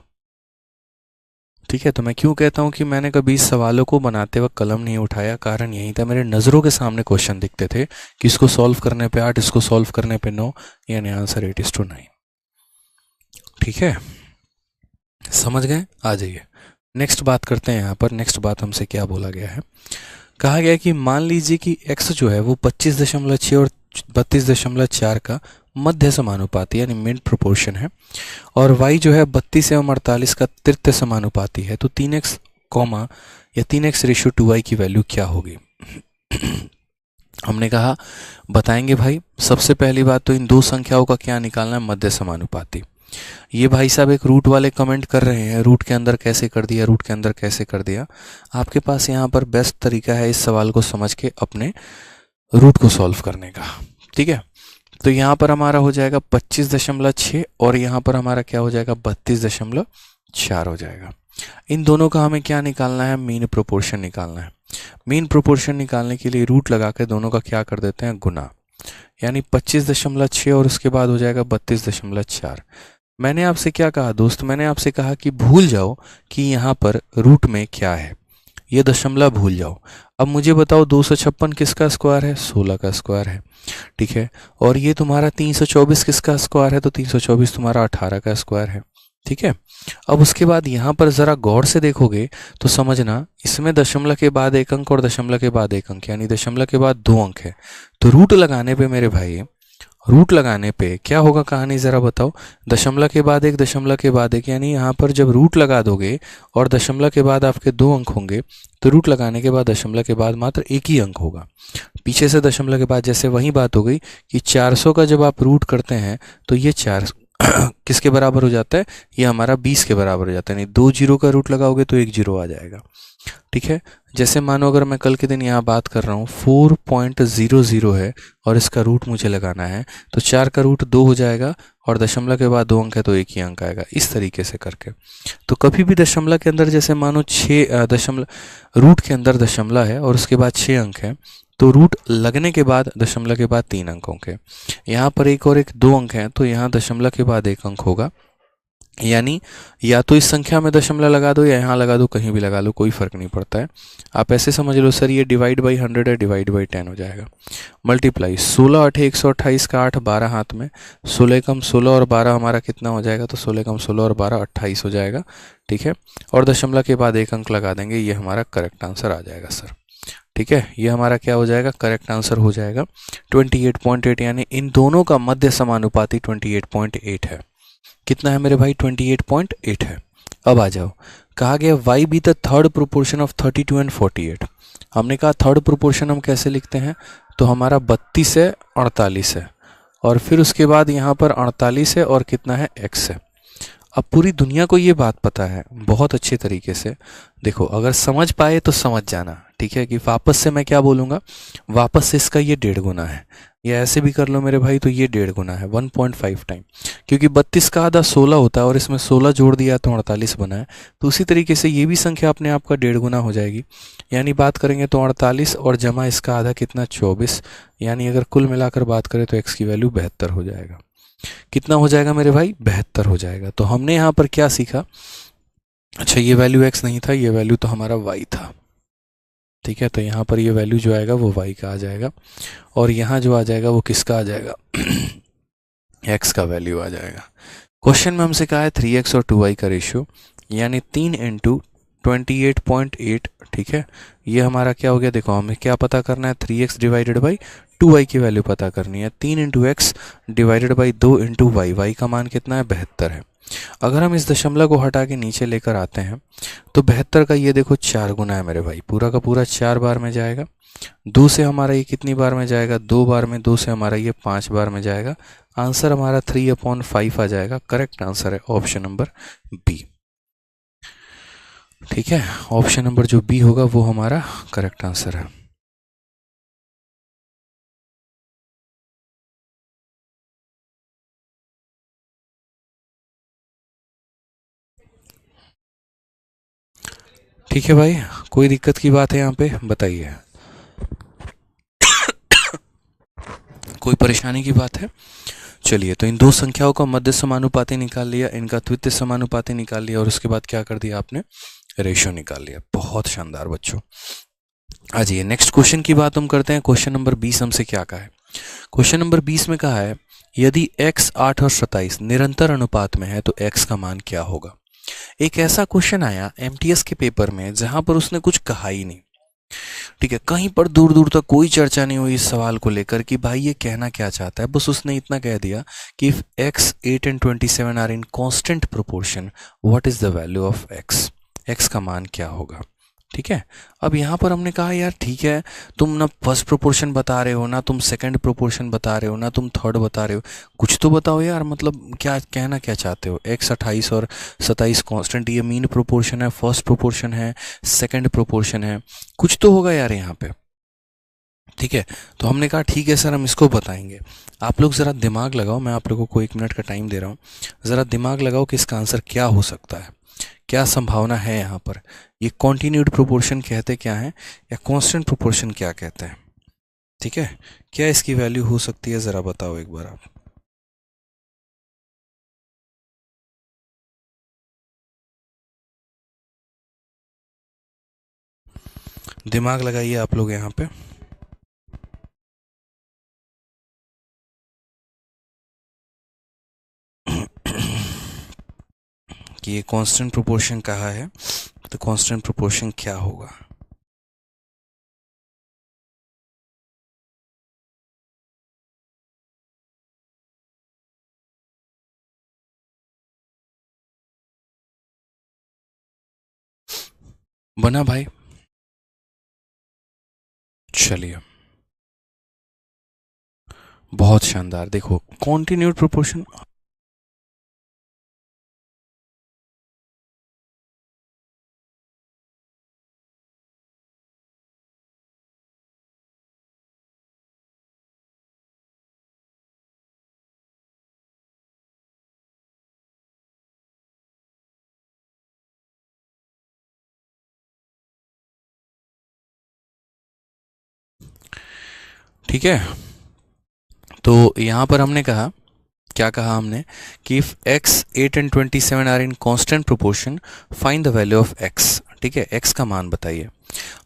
ठीक है, तो मैं क्यों कहता हूँ कि मैंने कभी इस सवालों को बनाते वक्त कलम नहीं उठाया, कारण यही था, मेरे नज़रों के सामने क्वेश्चन दिखते थे कि इसको सॉल्व करने पे 8, इसको सॉल्व करने पे 9, यानी आंसर 8:9। ठीक है, समझ गए? आ जाइए नेक्स्ट बात करते हैं। यहाँ पर नेक्स्ट बात हमसे क्या बोला गया है, कहा गया कि मान लीजिए कि x जो है वो 25.6 और 32.4 का मध्य समानुपाती यानी मिड प्रोपोर्शन है, और y जो है 32 एवं 48 का तृतीय समानुपाती है, तो 3x कॉमा या 3x/2y की वैल्यू क्या होगी? हमने कहा बताएंगे भाई। सबसे पहली बात तो इन दो संख्याओं का क्या निकालना है, मध्य समानुपाती। ये भाई साहब एक रूट वाले कमेंट कर रहे हैं, रूट के अंदर कैसे कर दिया, रूट के अंदर कैसे कर दिया। आपके पास यहाँ पर बेस्ट तरीका है इस सवाल को समझ के अपने रूट को सॉल्व करने का। ठीक है, तो यहाँ पर हमारा हो जाएगा 25.6 और यहाँ पर हमारा क्या हो जाएगा 32.4 हो जाएगा। इन दोनों का हमें क्या निकालना है, मीन प्रोपोर्शन निकालना है। मीन प्रोपोर्शन निकालने के लिए रूट लगा के दोनों का क्या कर देते हैं, गुना, यानी 25.6 और उसके बाद हो जाएगा 32.4। मैंने आपसे क्या कहा दोस्त, मैंने आपसे कहा कि भूल जाओ कि यहाँ पर रूट में क्या है, ये दशमलव भूल जाओ। अब मुझे बताओ 256 किसका स्क्वायर है, 16 का स्क्वायर है। ठीक है, और ये तुम्हारा 324 किसका स्क्वायर है, तो 324 तुम्हारा 18 का स्क्वायर है। ठीक है, अब उसके बाद यहाँ पर ज़रा गौर से देखोगे तो समझना, इसमें दशमलव के बाद एक अंक और दशमलव के बाद एक अंक, यानी दशमलव के बाद 2 अंक है। तो रूट लगाने पे मेरे भाई, रूट लगाने पे क्या होगा कहानी ज़रा बताओ, दशमलव के बाद एक, दशमलव के बाद एक, यानी यहाँ पर जब रूट लगा दोगे और दशमलव के बाद आपके 2 अंक होंगे, तो रूट लगाने के बाद दशमलव के बाद मात्र एक ही अंक होगा। पीछे से दशमलव के बाद जैसे वही बात हो गई कि 400 का जब आप रूट करते हैं तो ये 4 किसके बराबर हो जाता है, ये हमारा 20 के बराबर हो जाता है, यानी 2 जीरो का रूट लगाओगे तो 1 जीरो आ जाएगा। ठीक है, जैसे मानो अगर मैं कल के दिन यहाँ बात कर रहा हूँ 4.00 है और इसका रूट मुझे लगाना है, तो 4 का रूट 2 हो जाएगा और दशमलव के बाद 2 अंक है तो एक ही अंक आएगा, इस तरीके से करके। तो कभी भी दशमलव के अंदर जैसे मानो 6 दशमलव, रूट के अंदर दशमलव है और उसके बाद 6 अंक है, तो रूट लगने के बाद दशमलव के बाद 3 अंक होंगे। यहाँ पर एक और एक 2 अंक हैं, तो यहाँ दशमलव के बाद 1 अंक होगा, यानी या तो इस संख्या में दशमलव लगा दो या यहाँ लगा दो, कहीं भी लगा लो, कोई फ़र्क नहीं पड़ता है। आप ऐसे समझ लो सर ये डिवाइड बाई 100 है, डिवाइड बाई 10 हो जाएगा। मल्टीप्लाई 16 8 128 का 8 12 हाथ में, 16 कम 16 और 12 हमारा कितना हो जाएगा, तो 16 कम 16 और 12 28 हो जाएगा। ठीक है, और दशमलव के बाद 1 अंक लगा देंगे, ये हमारा करेक्ट आंसर आ जाएगा सर। ठीक है, ये हमारा क्या हो जाएगा, करेक्ट आंसर हो जाएगा 28.8, यानी इन दोनों का मध्य समानुपाती 28.8 है। कितना है मेरे भाई, 28.8 है। अब आ जाओ, कहा गया y be the third proportion of 32 and 48। हमने कहा थर्ड प्रोपोर्शन हम कैसे लिखते हैं, तो हमारा 32 है 48 है, और फिर उसके बाद यहाँ पर 48 है और कितना है, x है। अब पूरी दुनिया को ये बात पता है बहुत अच्छे तरीके से। देखो अगर समझ पाए तो समझ जाना, ठीक है, कि वापस से मैं क्या बोलूँगा, वापस से इसका ये 1.5 गुना है, या ऐसे भी कर लो मेरे भाई, तो ये 1.5 गुना है 1.5 टाइम, क्योंकि 32 का आधा 16 होता है और इसमें 16 जोड़ दिया तो 48 बना है। तो उसी तरीके से ये भी संख्या अपने आप का 1.5 गुना हो जाएगी, यानी बात करेंगे तो 48 और जमा इसका आधा कितना 24, यानी अगर कुल मिलाकर बात करें तो x की वैल्यू 72 हो जाएगा। कितना हो जाएगा मेरे भाई, 72 हो जाएगा। तो हमने यहाँ पर क्या सीखा, अच्छा ये वैल्यू x नहीं था, ये वैल्यू तो हमारा y था। ठीक है, तो यहाँ पर ये वैल्यू जो आएगा वो y का आ जाएगा, और यहाँ जो आ जाएगा वो किसका आ जाएगा x का वैल्यू आ जाएगा। क्वेश्चन में हमसे कहा है 3x और 2y का रेशियो, यानी 3 इंटू 28.8। ठीक है, ये हमारा क्या हो गया, देखो हमें क्या पता करना है, 3x डिवाइडेड बाई 2y की वैल्यू पता करनी है। 3 into x divided by 2 into y, y का मान कितना है, 72 है। अगर हम इस दशमलव को हटा के नीचे लेकर आते हैं तो 72 का ये देखो 4 गुना है मेरे भाई, पूरा का पूरा 4 बार में जाएगा। 2 से हमारा ये कितनी बार में जाएगा, 2 बार में, 2 से हमारा ये 5 बार में जाएगा। आंसर हमारा 3/5 आ जाएगा। करेक्ट आंसर है ऑप्शन नंबर बी। ठीक है, ऑप्शन नंबर जो बी होगा वो हमारा करेक्ट आंसर है। ठीक है भाई, कोई दिक्कत की बात है यहाँ पे बताइए, कोई परेशानी की बात है? चलिए, तो इन दो संख्याओं का मध्य समानुपाती निकाल लिया, इनका द्वितीय समानुपाती निकाल लिया, और उसके बाद क्या कर दिया आपने, रेशियो निकाल लिया। बहुत शानदार बच्चों। आ जाइए नेक्स्ट क्वेश्चन की बात हम करते हैं। क्वेश्चन नंबर 20 हमसे क्या कहा है? क्वेश्चन नंबर 20 में कहा है यदि x 8 और 27 निरंतर अनुपात में है तो x का मान क्या होगा। एक ऐसा क्वेश्चन आया एमटीएस के पेपर में जहां पर उसने कुछ कहा ही नहीं, ठीक है, कहीं पर दूर दूर तक कोई चर्चा नहीं हुई इस सवाल को लेकर कि भाई ये कहना क्या चाहता है। बस उसने इतना कह दिया कि if x 8 and 27 are in constant proportion what is the value of x, x का मान क्या होगा। ठीक है, अब यहाँ पर हमने कहा यार ठीक है, तुम ना फर्स्ट प्रोपोर्शन बता रहे हो, ना तुम सेकंड प्रोपोर्शन बता रहे हो, ना तुम थर्ड बता रहे हो, कुछ तो बताओ यार, मतलब क्या कहना क्या चाहते हो। x 28 और 27 कांस्टेंट, ये मीन प्रोपोर्शन है, फर्स्ट प्रोपोर्शन है, सेकंड प्रोपोर्शन है, कुछ तो होगा यार यहाँ पे। ठीक है, तो हमने कहा ठीक है सर हम इसको बताएंगे। आप लोग ज़रा दिमाग लगाओ, मैं आप लोगों को 1 मिनट का टाइम दे रहा हूँ, ज़रा दिमाग लगाओ कि इसका आंसर क्या हो सकता है, क्या संभावना है यहाँ पर। ये कॉन्टिन्यूड प्रोपोर्शन कहते क्या है या कांस्टेंट प्रोपोर्शन क्या कहते हैं। ठीक है, क्या इसकी वैल्यू हो सकती है, ज़रा बताओ एक बार आप। दिमाग लगाइए आप लोग यहाँ पे। कि ये कांस्टेंट प्रोपोर्शन कहा है तो कांस्टेंट प्रोपोर्शन क्या होगा। बना भाई? चलिए बहुत शानदार। देखो कॉन्टिन्यूड प्रोपोर्शन, ठीक है, तो यहाँ पर हमने कहा, क्या कहा हमने कि if x 8 and 27 are in constant proportion find the value of x। ठीक है, x का मान बताइए।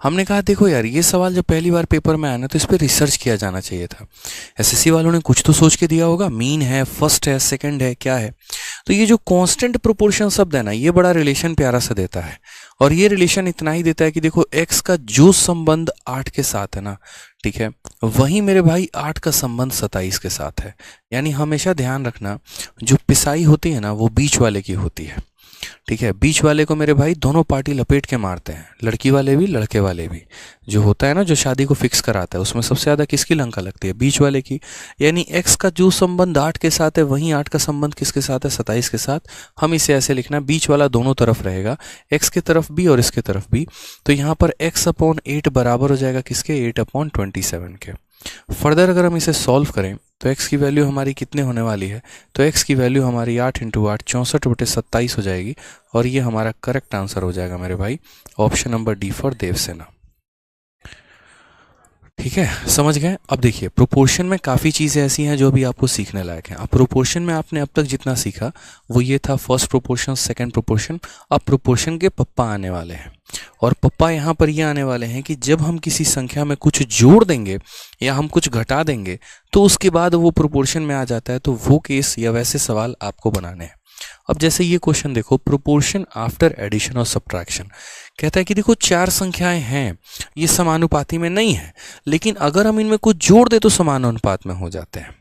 हमने कहा देखो यार ये सवाल जब पहली बार पेपर में आया ना तो इस पर रिसर्च किया जाना चाहिए था। एसएससी वालों ने कुछ तो सोच के दिया होगा, मीन है, फर्स्ट है, सेकंड है, क्या है। तो ये जो कांस्टेंट प्रोपोर्शन शब्द है ना, ये बड़ा रिलेशन प्यारा सा देता है, और ये रिलेशन इतना ही देता है कि देखो x का जो संबंध 8 के साथ है ना, ठीक है, वहीं मेरे भाई 8 का संबंध 27 के साथ है। यानी हमेशा ध्यान रखना जो पिसाई होती है ना वो बीच वाले की होती है। ठीक है, बीच वाले को मेरे भाई दोनों पार्टी लपेट के मारते हैं, लड़की वाले भी लड़के वाले भी। जो होता है ना जो शादी को फिक्स कराता है उसमें सबसे ज़्यादा किसकी लंका लगती है, बीच वाले की। यानी x का जो संबंध 8 के साथ है वहीं 8 का संबंध किसके साथ है, 27 के साथ। हम इसे ऐसे लिखना, बीच वाला दोनों तरफ रहेगा, x की तरफ भी और इसके तरफ भी। तो यहाँ पर x/8 बराबर हो जाएगा किसके, 8/27 के। फर्दर अगर हम इसे सॉल्व करें तो x की वैल्यू हमारी कितने होने वाली है, तो x की वैल्यू हमारी 8 × 8 64/27 हो जाएगी, और ये हमारा करेक्ट आंसर हो जाएगा मेरे भाई, option number D for Devasena. ठीक है, समझ गए। अब देखिए प्रोपोर्शन में काफ़ी चीज़ें ऐसी हैं जो अभी आपको सीखने लायक हैं। अब प्रोपोर्शन में आपने अब तक जितना सीखा वो ये था फर्स्ट प्रोपोर्शन, सेकंड प्रोपोर्शन। अब प्रोपोर्शन के पप्पा आने वाले हैं, और पप्पा यहाँ पर ये आने वाले हैं कि जब हम किसी संख्या में कुछ जोड़ देंगे या हम कुछ घटा देंगे तो उसके बाद वो प्रोपोर्शन में आ जाता है। तो वो केस या वैसे सवाल आपको बनाने हैं। अब जैसे ये क्वेश्चन देखो, प्रोपोर्शन आफ्टर एडिशन और सब्ट्रैक्शन, कहता है कि देखो 4 संख्याएं हैं, ये समानुपाती में नहीं है, लेकिन अगर हम इनमें कुछ जोड़ दे तो समानुपात में हो जाते हैं।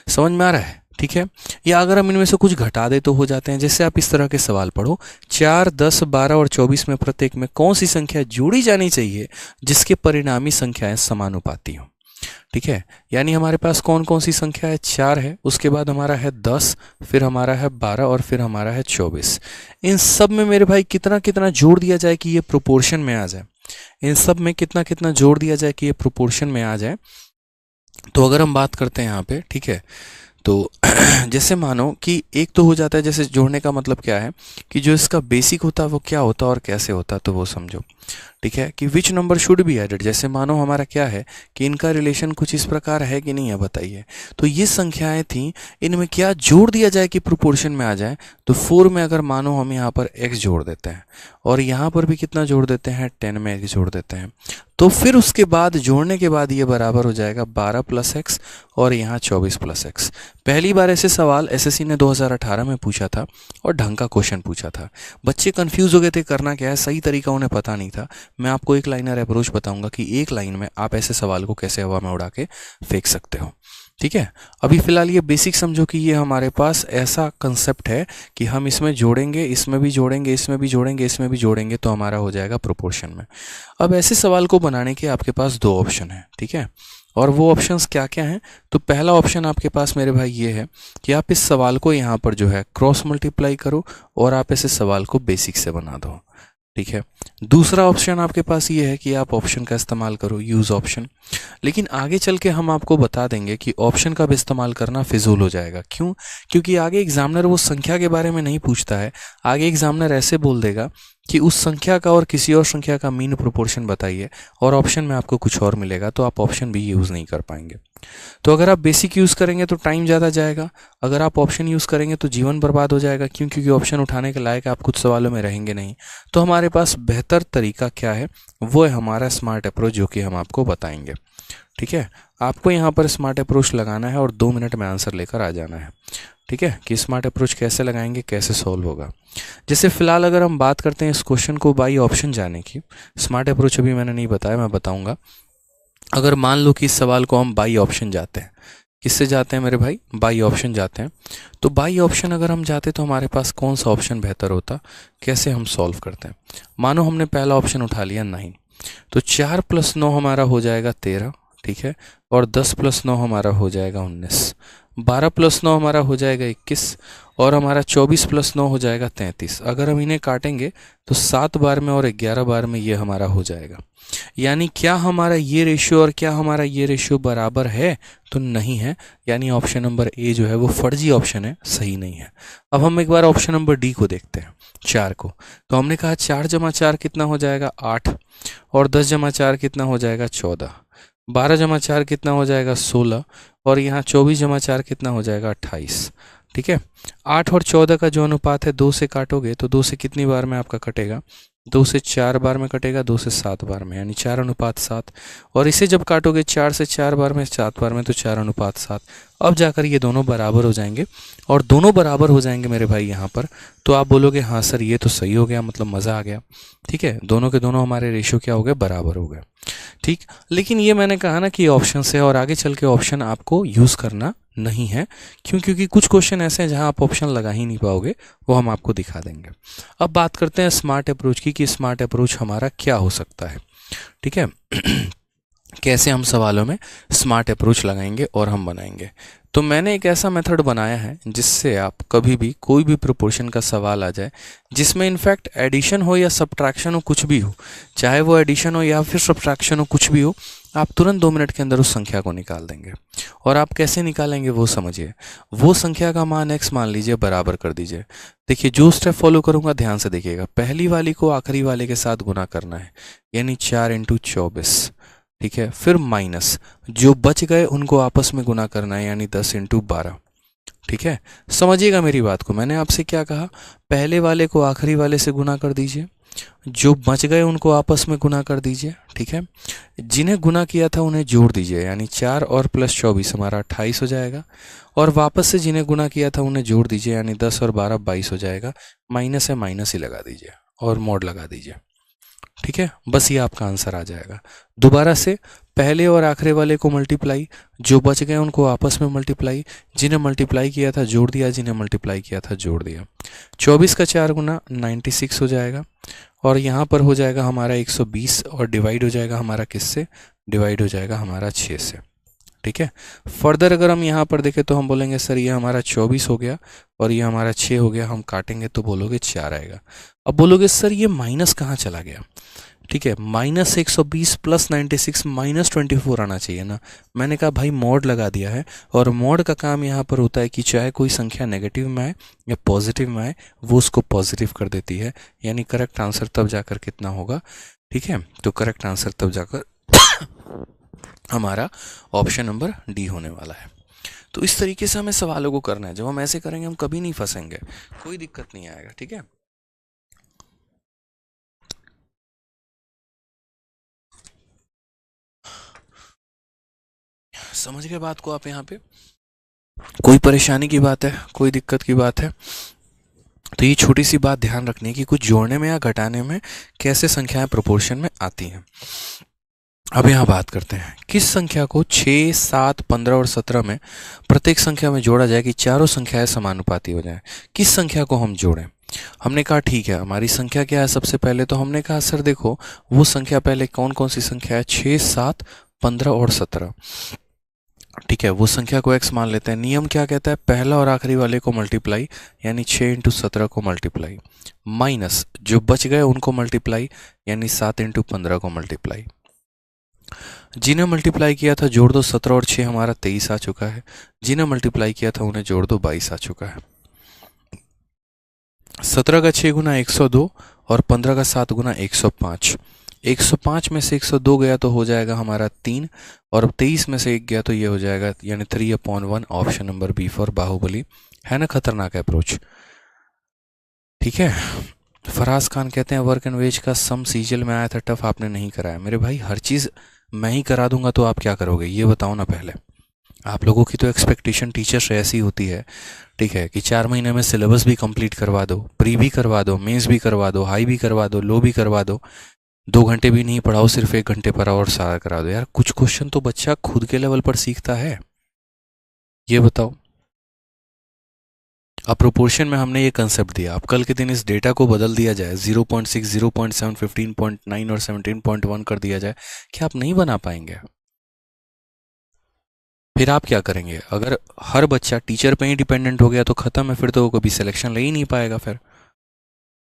समझ में आ रहा है? ठीक है, या अगर हम इनमें से कुछ घटा दे तो हो जाते हैं। जैसे आप इस तरह के सवाल पढ़ो, 4, 10, 12 और 24 में प्रत्येक में कौन सी संख्या जोड़ी जानी चाहिए जिसके परिणामी संख्याएं समानुपाती हों। ठीक है, यानी हमारे पास कौन कौन सी संख्या है, 4 है, उसके बाद हमारा है 10, फिर हमारा है 12 और फिर हमारा है 24। इन सब में मेरे भाई कितना कितना जोड़ दिया जाए कि ये प्रोपोर्शन में आ जाए, इन सब में कितना कितना जोड़ दिया जाए कि ये प्रोपोर्शन में आ जाए। तो अगर हम बात करते हैं यहाँ पे, ठीक है, तो जैसे मानो कि एक तो हो जाता है, जैसे जोड़ने का मतलब क्या है कि जो इसका बेसिक होता है वो क्या होता है और कैसे होता है, तो वो समझो। ठीक है, कि which number should be added, जैसे मानो हमारा क्या है कि इनका रिलेशन कुछ इस प्रकार है कि नहीं है, बताइए। तो ये संख्याएं थी, इनमें क्या जोड़ दिया जाए कि प्रोपोर्शन में आ जाए। तो 4 में अगर मानो हम यहाँ पर x जोड़ देते हैं और यहाँ पर भी कितना जोड़ देते हैं, 10 में x जोड़ देते हैं, तो फिर उसके बाद जोड़ने के बाद ये बराबर हो जाएगा 12 प्लस एक्स और यहाँ 24 प्लस एक्स। पहली बार ऐसे सवाल एसएससी ने 2018 में पूछा था और ढंग का क्वेश्चन पूछा था। बच्चे कंफ्यूज हो गए थे, करना क्या है, सही तरीका उन्हें पता नहीं था। मैं आपको एक लाइनर अप्रोच बताऊंगा कि एक लाइन में आप ऐसे सवाल को कैसे हवा में उड़ा के फेंक सकते हो। ठीक है, अभी फिलहाल ये बेसिक समझो कि ये हमारे पास ऐसा कंसेप्ट है कि हम इसमें जोड़ेंगे, इसमें भी जोड़ेंगे, इसमें भी जोड़ेंगे, इसमें भी जोड़ेंगे, तो हमारा हो जाएगा प्रोपोर्शन में। अब ऐसे सवाल को बनाने के आपके पास 2 ऑप्शन है। ठीक है, और वो ऑप्शंस क्या क्या हैं, तो पहला ऑप्शन आपके पास मेरे भाई ये है कि आप इस सवाल को यहाँ पर जो है क्रॉस मल्टीप्लाई करो और आप ऐसे सवाल को बेसिक से बना दो। ठीक है, दूसरा ऑप्शन आपके पास ये है कि आप ऑप्शन का इस्तेमाल करो, यूज़ ऑप्शन। लेकिन आगे चल के हम आपको बता देंगे कि ऑप्शन का भी इस्तेमाल करना फिजूल हो जाएगा। क्यों? क्योंकि आगे एग्जामिनर वो संख्या के बारे में नहीं पूछता है। आगे एग्जामिनर ऐसे बोल देगा कि उस संख्या का और किसी और संख्या का मीन प्रोपोर्शन बताइए, और ऑप्शन में आपको कुछ और मिलेगा, तो आप ऑप्शन भी यूज़ नहीं कर पाएंगे। तो अगर आप बेसिक यूज़ करेंगे तो टाइम ज़्यादा जाएगा, अगर आप ऑप्शन यूज़ करेंगे तो जीवन बर्बाद हो जाएगा। क्यों? क्योंकि ऑप्शन उठाने के लायक आप कुछ सवालों में रहेंगे नहीं। तो हमारे पास बेहतर तरीका क्या है, वो है हमारा स्मार्ट अप्रोच, जो कि हम आपको बताएंगे। ठीक है, आपको यहाँ पर स्मार्ट अप्रोच लगाना है और 2 मिनट में आंसर लेकर आ जाना है। ठीक है, कि स्मार्ट अप्रोच कैसे लगाएंगे, कैसे सॉल्व होगा। जैसे फिलहाल अगर हम बात करते हैं इस क्वेश्चन को बाई ऑप्शन जाने की, स्मार्ट अप्रोच अभी मैंने नहीं बताया, मैं बताऊंगा। अगर मान लो कि इस सवाल को हम बाई ऑप्शन जाते हैं, किससे जाते हैं मेरे भाई, बाई ऑप्शन जाते हैं, तो बाई ऑप्शन अगर हम जाते तो हमारे पास कौन सा ऑप्शन बेहतर होता, कैसे हम सॉल्व करते हैं। मानो हमने पहला ऑप्शन उठा लिया 9, तो 4 + 9 हमारा हो जाएगा 13। ठीक है, और 10 + 9 हमारा हो जाएगा 19, 12 + 9 हमारा हो जाएगा 21, और हमारा 24 + 9 हो जाएगा 33। अगर हम इन्हें काटेंगे तो 7 बार में और 11 बार में ये हमारा हो जाएगा। यानी क्या हमारा ये रेशियो और क्या हमारा ये रेशियो बराबर है, तो नहीं है। यानी ऑप्शन नंबर ए जो है वो फर्जी ऑप्शन है, सही नहीं है। अब हम एक बार ऑप्शन नंबर डी को देखते हैं, 4 को। तो हमने कहा 4 + 4 कितना हो जाएगा 8, और 10 + 4 कितना हो जाएगा 14, 12 + 4 कितना हो जाएगा 16, और यहाँ 24 + 4 कितना हो जाएगा 28। ठीक है, 8 और 14 का जो अनुपात है 2 से काटोगे तो 2 से कितनी बार में आपका कटेगा, 2 से 4 बार में कटेगा, 2 से 7 बार में, यानी 4:7। और इसे जब काटोगे 4 से 4 बार में, 7 बार में, तो 4:7। अब जाकर ये दोनों बराबर हो जाएंगे, और दोनों बराबर हो जाएंगे मेरे भाई यहाँ पर। तो आप बोलोगे हाँ सर ये तो सही हो गया, मतलब मज़ा आ गया। ठीक है, दोनों के दोनों हमारे रेशियो क्या हो गए, बराबर हो गए। ठीक, लेकिन ये मैंने कहा ना कि ऑप्शन से, और आगे चल के ऑप्शन आपको यूज़ करना नहीं है। क्यों? क्योंकि कुछ क्वेश्चन ऐसे हैं जहां आप ऑप्शन लगा ही नहीं पाओगे, वो हम आपको दिखा देंगे। अब बात करते हैं स्मार्ट अप्रोच की, कि स्मार्ट अप्रोच हमारा क्या हो सकता है। ठीक है कैसे हम सवालों में स्मार्ट अप्रोच लगाएंगे और हम बनाएंगे। तो मैंने एक ऐसा मेथड बनाया है जिससे आप कभी भी कोई भी प्रोपोर्शन का सवाल आ जाए, जिसमें इनफैक्ट एडिशन हो या सब्ट्रैक्शन हो, कुछ भी हो, चाहे वो एडिशन हो या फिर सब्ट्रैक्शन हो, कुछ भी हो, आप तुरंत 2 मिनट के अंदर उस संख्या को निकाल देंगे। और आप कैसे निकालेंगे वो समझिए। वो संख्या का मान x मान लीजिए, बराबर कर दीजिए। देखिए जो स्टेप फॉलो करूंगा ध्यान से देखिएगा। पहली वाली को आखिरी वाले के साथ गुना करना है, यानी 4 × 24। ठीक है, फिर माइनस जो बच गए उनको आपस में गुना करना है, यानी 10 × 12। ठीक है, समझिएगा मेरी बात को। मैंने आपसे क्या कहा, पहले वाले को आखिरी वाले से गुना कर दीजिए, जो बच गए उनको आपस में गुना कर दीजिए। ठीक है, जिन्हें गुना किया था उन्हें जोड़ दीजिए, यानी 4 और प्लस 24 हमारा 28 हो जाएगा। और वापस से जिन्हें गुना किया था उन्हें जोड़ दीजिए, यानी 10 और 12 22 हो जाएगा। माइनस है, माइनस ही लगा दीजिए और मोड लगा दीजिए। ठीक है, बस ये आपका आंसर आ जाएगा। दोबारा से पहले और आखिरी वाले को मल्टीप्लाई, जो बच गए उनको आपस में मल्टीप्लाई, जिन्हें मल्टीप्लाई किया था जोड़ दिया, जिन्हें मल्टीप्लाई किया था जोड़ दिया। 24 का 4 गुना 96 हो जाएगा, और यहाँ पर हो जाएगा हमारा 120, और डिवाइड हो जाएगा हमारा किससे, डिवाइड हो जाएगा हमारा 6 से। ठीक है, फर्दर अगर हम यहाँ पर देखें तो हम बोलेंगे सर ये हमारा 24 हो गया और ये हमारा 6 हो गया। हम काटेंगे तो बोलोगे 4 आएगा। अब बोलोगे सर ये माइनस कहाँ चला गया। ठीक है, -120 प्लस 96 -24 आना चाहिए ना। मैंने कहा भाई मॉड लगा दिया है, और मॉड का काम यहाँ पर होता है कि चाहे कोई संख्या नेगेटिव में आए या पॉजिटिव में आए, वो उसको पॉजिटिव कर देती है। यानी करेक्ट आंसर तब जाकर कितना होगा, ठीक है, तो करेक्ट आंसर तब जाकर हमारा ऑप्शन नंबर डी होने वाला है। तो इस तरीके से हमें सवालों को करना है। जब हम ऐसे करेंगे हम कभी नहीं फंसेंगे, कोई दिक्कत नहीं आएगा, ठीक है। समझ गए बात को आप? यहाँ पे कोई परेशानी की बात है, कोई दिक्कत की बात है? तो ये छोटी सी बात ध्यान रखनी है कि कुछ जोड़ने में या घटाने में कैसे संख्याएं प्रोपोर्शन में आती हैं। अब यहाँ बात करते हैं, किस संख्या को 6, 7, 15 और 17 में प्रत्येक संख्या में जोड़ा जाए कि चारों संख्याएं समानुपाती हो जाएं। किस संख्या को हम जोड़ें? हमने कहा ठीक है, हमारी संख्या क्या है? सबसे पहले तो हमने कहा सर देखो वो संख्या पहले कौन कौन सी संख्या है, 6, 7, 15 और 17, ठीक है। वो संख्या को x मान लेते हैं। नियम क्या कहता है? पहला और आखिरी वाले को मल्टीप्लाई, यानी 6 × 17 को मल्टीप्लाई, माइनस जो बच गए उनको मल्टीप्लाई, यानी 7 × 15 को मल्टीप्लाई। जिन्हें मल्टीप्लाई किया था जोड़ दो, 17 और 6 हमारा 23 आ चुका है। जिन्हें मल्टीप्लाई किया था उन्हें जोड़ दो, 22 आ चुका है। 17 का 6 गुना 102 और 15 का 7 गुना 105। 105 में से 102 गया तो हो जाएगा हमारा 3, और 23 में से 1 गया तो ये हो जाएगा, यानी 3/1। Option number B for Baahubali. है ना खतरनाक अप्रोच, ठीक है। फराज खान कहते हैं वर्क एंड वेज का सम सीजल में आया था टफ, आपने नहीं कराया। मेरे भाई हर चीज़ मैं ही करा दूंगा तो आप क्या करोगे ये बताओ ना पहले। आप लोगों की तो एक्सपेक्टेशन टीचर से ऐसी होती है, ठीक है, कि 4 महीने में सिलेबस भी कंप्लीट करवा दो, प्री भी करवा दो, मेंस भी करवा दो, हाई भी करवा दो, लो भी करवा दो, 2 घंटे भी नहीं पढ़ाओ, सिर्फ 1 घंटे पढ़ाओ और सारा करा दो। यार कुछ क्वेश्चन तो बच्चा खुद के लेवल पर सीखता है, ये बताओ। अब प्रोपोर्शन में हमने ये कंसेप्ट दिया, अब कल के दिन इस डेटा को बदल दिया जाए, 0.6, 0.7, 15.9 और 17.1 कर दिया जाए, क्या आप नहीं बना पाएंगे? फिर आप क्या करेंगे? अगर हर बच्चा टीचर पे ही डिपेंडेंट हो गया तो खत्म है, फिर तो वो कभी सिलेक्शन ले ही नहीं पाएगा। फिर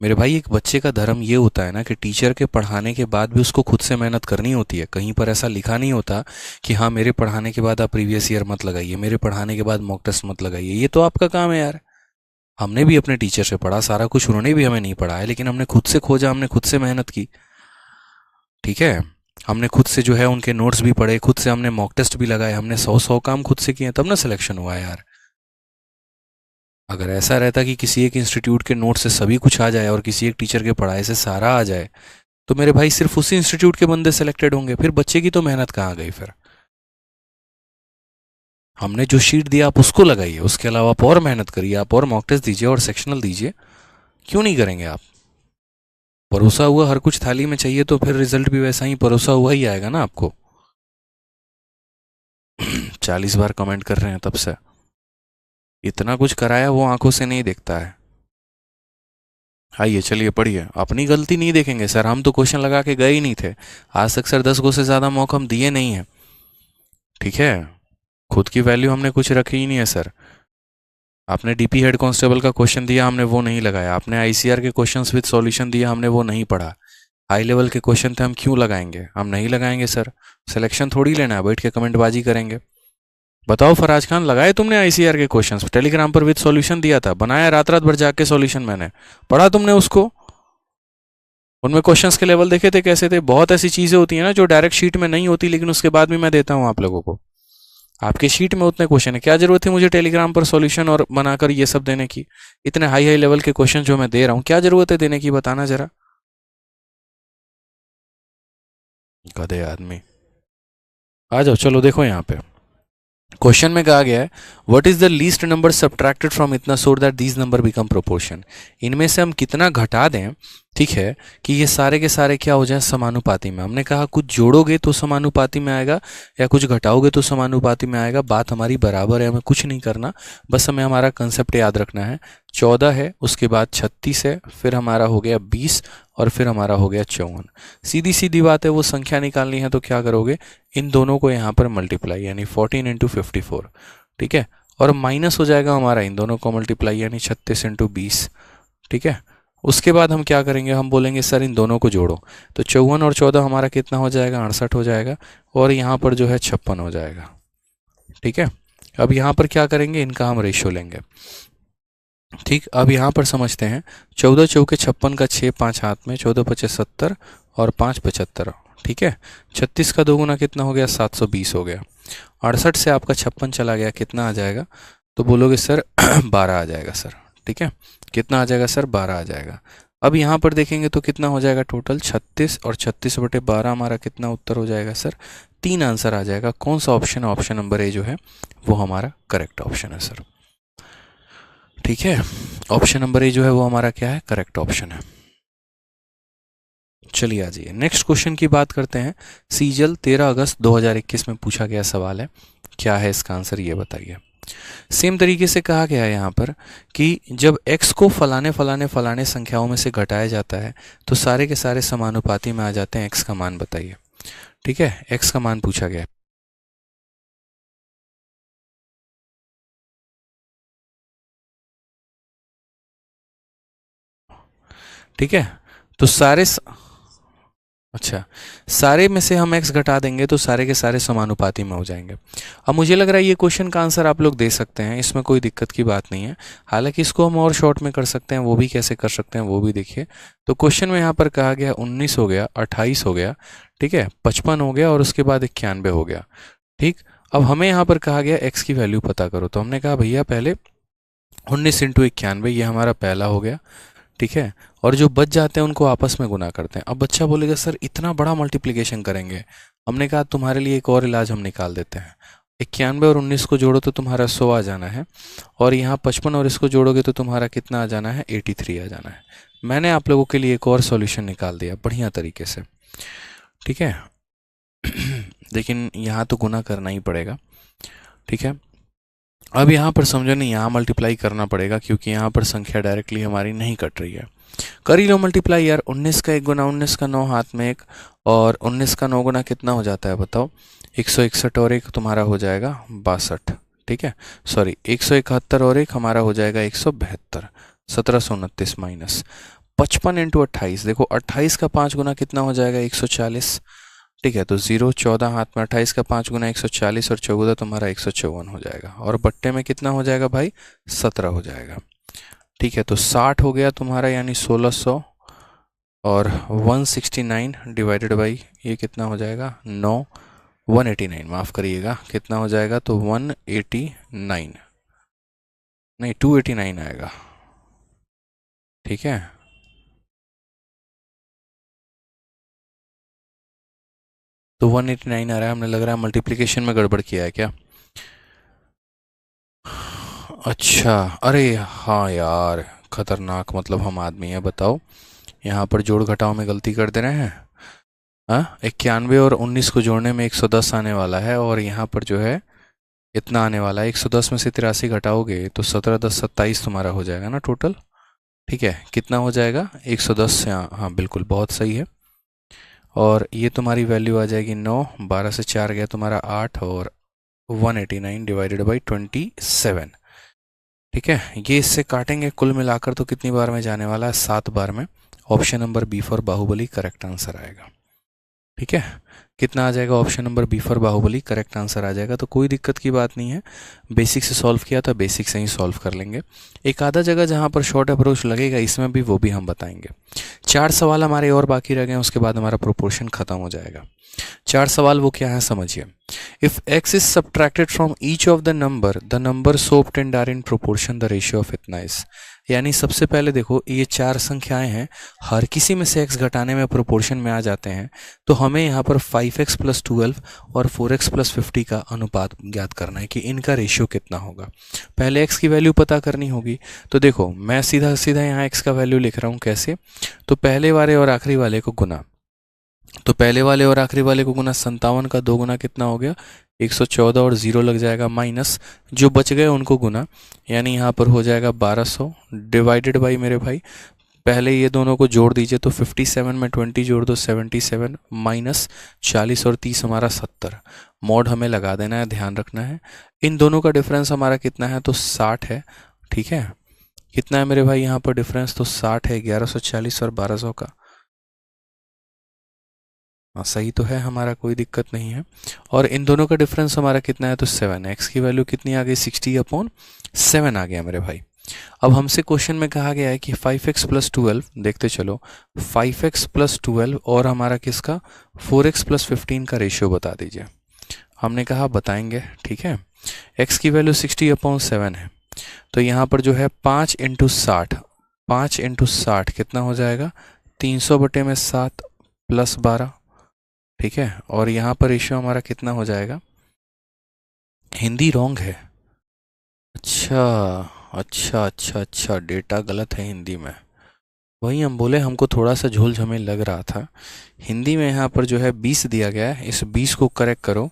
मेरे भाई एक बच्चे का धर्म ये होता है ना कि टीचर के पढ़ाने के बाद भी उसको खुद से मेहनत करनी होती है। कहीं पर ऐसा लिखा नहीं होता कि हाँ मेरे पढ़ाने के बाद आप प्रीवियस ईयर मत लगाइए, मेरे पढ़ाने के बाद मॉक टेस्ट मत लगाइए। ये तो आपका काम है यार। हमने भी अपने टीचर से पढ़ा, सारा कुछ उन्होंने भी हमें नहीं पढ़ाया, लेकिन हमने खुद से खोजा, हमने खुद से मेहनत की, ठीक है। हमने खुद से जो है उनके नोट्स भी पढ़े, खुद से हमने मॉक टेस्ट भी लगाए, हमने 100 काम खुद से किए, तब ना सिलेक्शन हुआ यार। अगर ऐसा रहता कि किसी एक इंस्टीट्यूट के नोट से सभी कुछ आ जाए और किसी एक टीचर के पढ़ाई से सारा आ जाए, तो मेरे भाई सिर्फ उसी इंस्टीट्यूट के बंदे सिलेक्टेड होंगे, फिर बच्चे की तो मेहनत कहाँ गई? फिर हमने जो शीट दिया आप उसको लगाइए, उसके अलावा आप और मेहनत करिए, आप और मॉक टेस्ट दीजिए और सेक्शनल दीजिए। क्यों नहीं करेंगे आप? परोसा हुआ हर कुछ थाली में चाहिए तो फिर रिजल्ट भी वैसा ही परोसा हुआ ही आएगा ना आपको। 40 बार कमेंट कर रहे हैं तब से। इतना कुछ कराया वो आंखों से नहीं देखता है। आइए चलिए पढ़िए। अपनी गलती नहीं देखेंगे सर, हम तो क्वेश्चन लगा के गए ही नहीं थे आज तक सर, 10 को से ज़्यादा मौका हम दिए नहीं है, ठीक है। खुद की वैल्यू हमने कुछ रखी ही नहीं है सर। आपने डीपी हेड कांस्टेबल का क्वेश्चन दिया, हमने वो नहीं लगाया। आपने आईसीआर के क्वेश्चंस विद सॉल्यूशन दिया, हमने वो नहीं पढ़ा। हाई लेवल के क्वेश्चन थे, हम क्यों लगाएंगे? हम नहीं लगाएंगे सर। सिलेक्शन थोड़ी लेना है, बैठ के कमेंटबाजी करेंगे। बताओ फराज खान, लगाए तुमने आईसीआर के क्वेश्चंस? टेलीग्राम पर विद सॉल्यूशन दिया था, बनाया रात रात भर जाके सॉल्यूशन मैंने, पढ़ा तुमने उसको? उनमें क्वेश्चंस के लेवल देखे थे कैसे थे? बहुत ऐसी चीजें होती हैं ना जो डायरेक्ट शीट में नहीं होती, लेकिन उसके बाद भी मैं देता हूं आप लोगों को। आपके शीट में उतने क्वेश्चन है, क्या जरूरत है मुझे टेलीग्राम पर सॉल्यूशन और बनाकर ये सब देने की? इतने हाई हाई लेवल के क्वेश्चन जो मैं दे रहा हूं, क्या जरूरत है देने की? बताना जरा। गधे आदमी। आ जाओ, चलो देखो यहाँ पे क्वेश्चन में कहा गया है what is the least number subtracted from इतना so that these number become proportion. इनमें से हम कितना घटा दें, ठीक है, कि ये सारे के सारे क्या हो जाए? समानुपाती में। हमने कहा कुछ जोड़ोगे तो समानुपाती में आएगा या कुछ घटाओगे तो समानुपाती में आएगा। बात हमारी बराबर है, हमें कुछ नहीं करना, बस हमें हमारा कंसेप्ट याद रखना है। 14 है, उसके बाद 36 है, फिर हमारा हो गया 20 और फिर हमारा हो गया 54। सीधी सीधी बात है, वो संख्या निकालनी है तो क्या करोगे? इन दोनों को यहाँ पर मल्टीप्लाई, यानी 14 × 54, ठीक है, और माइनस हो जाएगा हमारा इन दोनों को मल्टीप्लाई, यानी 36 × 20, ठीक है, उसके बाद हम क्या करेंगे, हम बोलेंगे सर इन दोनों को जोड़ो, तो 54 और 14 हमारा कितना हो जाएगा, 68 हो जाएगा, और यहाँ पर जो है 56 हो जाएगा। ठीक है, अब यहाँ पर क्या करेंगे, इनका हम रेशियो लेंगे। ठीक, अब यहाँ पर समझते हैं, 14 चौके 56 का 6 5 हाथ में, 14 पचे 70 और 5 75। ठीक है, 36 का 2 गुना कितना हो गया, 720 हो गया। 68 से आपका 56 चला गया, कितना आ जाएगा, तो बोलोगे सर 12 आ जाएगा सर। ठीक है, कितना आ जाएगा सर, 12 आ जाएगा। अब यहाँ पर देखेंगे तो कितना हो जाएगा टोटल, 36 और 36/12 हमारा कितना उत्तर हो जाएगा सर, 3 आंसर आ जाएगा। कौन सा ऑप्शन है, ऑप्शन नंबर ए जो है वो हमारा करेक्ट ऑप्शन है सर। ठीक है, ऑप्शन नंबर ए जो है वो हमारा क्या है, करेक्ट ऑप्शन है। चलिए आ जाइए नेक्स्ट क्वेश्चन की बात करते हैं। सीजल 13 अगस्त 2021 में पूछा गया सवाल है, क्या है इसका आंसर ये बताइए। सेम तरीके से कहा गया है यहाँ पर कि जब x को फलाने फलाने फलाने संख्याओं में से घटाया जाता है तो सारे के सारे समानुपाती में आ जाते हैं, x का मान बताइए। ठीक है, x का मान पूछा गया है। ठीक है, तो अच्छा, सारे में से हम x घटा देंगे तो सारे के सारे समानुपाती में हो जाएंगे। अब मुझे लग रहा है ये क्वेश्चन का आंसर आप लोग दे सकते हैं, इसमें कोई दिक्कत की बात नहीं है। हालांकि इसको हम और शॉर्ट में कर सकते हैं, वो भी कैसे कर सकते हैं वो भी देखिए। तो क्वेश्चन में यहाँ पर कहा गया 19 हो गया, 28 हो गया, ठीक है, 55 हो गया और उसके बाद 91 हो गया। ठीक, अब हमें यहाँ पर कहा गया x की वैल्यू पता करो, तो हमने कहा भैया पहले 19 इंटू 91, ये हमारा पहला हो गया। ठीक है, और जो बच जाते हैं उनको आपस में गुना करते हैं। अब बच्चा बोलेगा सर इतना बड़ा मल्टीप्लिकेशन करेंगे, हमने कहा तुम्हारे लिए एक और इलाज हम निकाल देते हैं। 91 और 19 को जोड़ो तो तुम्हारा 100 आ जाना है, और यहाँ 55 और इसको जोड़ोगे तो तुम्हारा कितना आ जाना है, 83 आ जाना है। मैंने आप लोगों के लिए एक और सॉल्यूशन निकाल दिया बढ़िया तरीके से। ठीक है लेकिन यहाँ तो गुना करना ही पड़ेगा। ठीक है, अब यहाँ पर समझो नहीं, यहाँ मल्टीप्लाई करना पड़ेगा क्योंकि यहाँ पर संख्या डायरेक्टली हमारी नहीं कट रही है। कर ही लो मल्टीप्लाई यार, 19 का 1 गुना 19 का 9 हाथ में 1, और 19 का 9 गुना कितना हो जाता है बताओ, 161, और एक तुम्हारा हो जाएगा 62। ठीक है, सॉरी 171 और एक हमारा हो जाएगा 172, 1729 माइनस 55 इंटू 28। देखो 28 का 5 गुना कितना हो जाएगा, 140। ठीक है, तो 0 14 हाथ में, 28 का 5 गुना 140 और 14 तुम्हारा 154 हो जाएगा, और बट्टे में कितना हो जाएगा भाई, 17 हो जाएगा। ठीक है, तो 60 हो गया तुम्हारा, यानी 1600, और 169 डिवाइडेड बाई ये कितना हो जाएगा, 9, 189, माफ़ करिएगा कितना हो जाएगा, तो 189 नहीं 289 आएगा। ठीक है, तो 189 आ रहा है। हमने लग रहा है मल्टीप्लिकेशन में गड़बड़ किया है क्या। अच्छा, अरे हाँ यार खतरनाक, मतलब हम आदमी हैं बताओ, यहाँ पर जोड़ घटाव में गलती कर दे रहे हैं। हाँ, 91 और 19 को जोड़ने में 110 आने वाला है, और यहाँ पर जो है इतना आने वाला है। 110 में से 83 घटाओगे तो 17 10 27 तुम्हारा हो जाएगा ना टोटल। ठीक है, कितना हो जाएगा, 110 से, हाँ बिल्कुल बहुत सही है। और ये तुम्हारी वैल्यू आ जाएगी 9, 12 से 4 गया तुम्हारा 8, और 189 डिवाइडेड बाई 27। ठीक है, ये इससे काटेंगे, कुल मिलाकर तो कितनी बार में जाने वाला है, 7 बार में। Option number B for Baahubali correct answer आएगा। ठीक है, कितना आ जाएगा, option number B for Baahubali correct answer आ जाएगा। तो कोई दिक्कत की बात नहीं है, बेसिक से सॉल्व किया था, बेसिक से ही सॉल्व कर लेंगे। एक आधा जगह जहाँ पर शॉर्ट अप्रोच लगेगा इसमें भी, वो भी हम बताएंगे। 4 सवाल हमारे और बाकी रह गए, उसके बाद हमारा प्रोपोर्शन खत्म हो जाएगा। 4 सवाल वो क्या है समझिए। If x is subtracted from each of the number so obtained are in proportion the ratio of इतना is। यानी सबसे पहले देखो ये 4 संख्याएं हैं, हर किसी में से x घटाने में प्रोपोर्शन में आ जाते हैं, तो हमें यहाँ पर 5x + 12 और 4x + 50 का अनुपात ज्ञात करना है कि इनका रेशियो कितना होगा। पहले x की वैल्यू पता करनी होगी, तो देखो मैं सीधा सीधा यहाँ x का वैल्यू लिख रहा हूँ। कैसे, तो पहले वाले और आखिरी वाले को गुना, तो पहले वाले और आखिरी वाले को गुना, 57 का 2 गुना कितना हो गया, 114, और 0 लग जाएगा, माइनस जो बच गए उनको गुना, यानी यहाँ पर हो जाएगा 1200 डिवाइडेड बाई, मेरे भाई पहले ये दोनों को जोड़ दीजिए, तो 57 में 20 जोड़ दो 77, माइनस 40 और 30 हमारा 70। मॉड हमें लगा देना है, ध्यान रखना है। इन दोनों का डिफरेंस हमारा कितना है, तो 60 है। ठीक है, कितना है मेरे भाई यहाँ पर डिफरेंस? तो 60 है, 1140 और 1200 का। हाँ सही तो है हमारा, कोई दिक्कत नहीं है। और इन दोनों का डिफरेंस हमारा कितना है? तो 7। एक्स की वैल्यू कितनी आ गई? 60/7 आ गया मेरे भाई। अब हमसे क्वेश्चन में कहा गया है कि 5x प्लस 12, देखते चलो, 5x प्लस 12 और हमारा किसका 4x प्लस 15 का रेशियो बता दीजिए। हमने कहा बताएंगे, ठीक है। x की वैल्यू 60/7 है, तो यहाँ पर जो है 5 इंटू 60, 5 इंटू 60 कितना हो जाएगा? 300/7 प्लस 12, ठीक है। और यहाँ पर रेशियो हमारा कितना हो जाएगा? हिंदी रॉन्ग है। अच्छा अच्छा अच्छा अच्छा, डेटा गलत है हिंदी में। वही हम बोले, हमको थोड़ा सा झोल झमेल लग रहा था। हिंदी में यहाँ पर जो है 20 दिया गया है, इस 20 को करेक्ट करो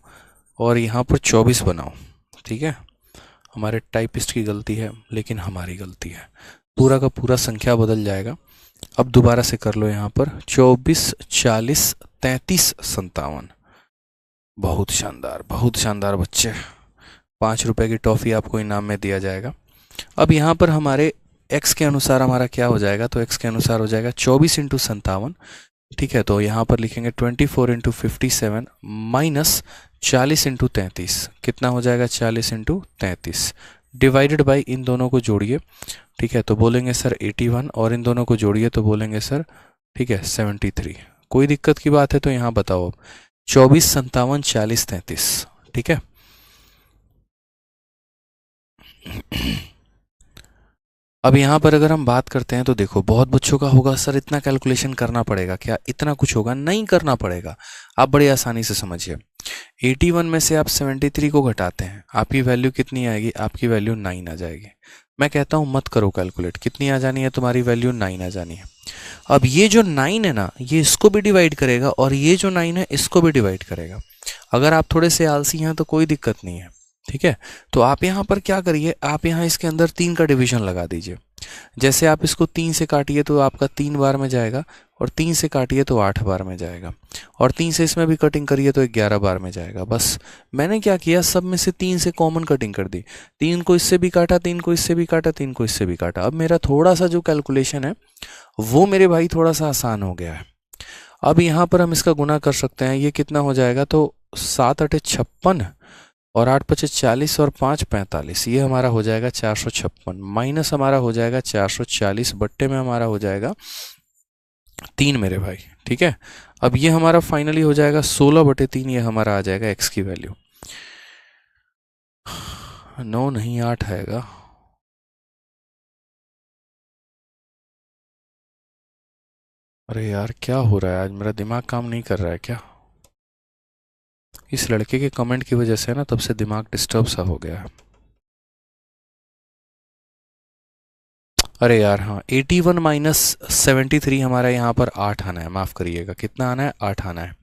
और यहाँ पर 24 बनाओ, ठीक है। हमारे टाइपिस्ट की गलती है, लेकिन हमारी गलती है, पूरा का पूरा संख्या बदल जाएगा। अब दोबारा से कर लो यहाँ पर 24, 40, 33, 57। बहुत शानदार बच्चे, 5 रुपए की टॉफ़ी आपको इनाम में दिया जाएगा। अब यहाँ पर हमारे x के अनुसार हमारा क्या हो जाएगा? तो x के अनुसार हो जाएगा 24 इंटू 57, ठीक है। तो यहाँ पर लिखेंगे 24 इंटू 57 माइनस 40 इंटू 33, कितना हो जाएगा? 40 इंटू 33 डिवाइडेड बाई इन दोनों को जोड़िए, ठीक है। तो बोलेंगे सर 81, और इन दोनों को जोड़िए तो बोलेंगे सर, ठीक है, 73। कोई दिक्कत की बात है तो यहाँ बताओ अब। 24, 57, 40, 33, ठीक है। अब यहाँ पर अगर हम बात करते हैं तो देखो, बहुत बच्चों का होगा सर इतना कैलकुलेशन करना पड़ेगा क्या? इतना कुछ होगा नहीं, करना पड़ेगा। आप बड़ी आसानी से समझिए, 81 में से आप 73 को घटाते हैं, आपकी वैल्यू कितनी आएगी? आपकी वैल्यू 9 आ जाएगी। मैं कहता हूँ मत करो कैलकुलेट, कितनी आ जानी है तुम्हारी वैल्यू? 9 आ जानी है। अब ये जो 9 है ना, ये इसको भी डिवाइड करेगा, और ये जो 9 है इसको भी डिवाइड करेगा। अगर आप थोड़े से आलसी हैं तो कोई दिक्कत नहीं है, ठीक है। तो आप यहाँ पर क्या करिए, आप यहाँ इसके अंदर 3 का डिवीजन लगा दीजिए। जैसे आप इसको 3 से काटिए तो आपका 3 बार में जाएगा, और 3 से काटिए तो 8 बार में जाएगा, और 3 से इसमें भी कटिंग करिए तो 11 बार में जाएगा। बस मैंने क्या किया, सब में से 3 से कॉमन कटिंग कर दी। 3 को इससे भी काटा, 3 को इससे भी काटा, 3 को इससे भी काटा। अब मेरा थोड़ा सा जो कैलकुलेशन है वो मेरे भाई थोड़ा सा आसान हो गया है। अब यहाँ पर हम इसका गुना कर सकते हैं, ये कितना हो जाएगा? तो 7 8 56, और 8 5 40, और 5 45, ये हमारा हो जाएगा 456, माइनस हमारा हो जाएगा 440, बट्टे में हमारा हो जाएगा 3 मेरे भाई, ठीक है। अब ये हमारा फाइनली हो जाएगा 16/3, ये हमारा आ जाएगा x की वैल्यू। 9 नहीं 8 आएगा। अरे यार क्या हो रहा है आज, मेरा दिमाग काम नहीं कर रहा है क्या? इस लड़के के कमेंट की वजह से ना, तब से दिमाग डिस्टर्ब सा हो गया है। अरे यार हाँ, 81 माइनस 73 हमारा यहाँ पर 8 आना है, माफ़ करिएगा, कितना आना है? 8 आना है।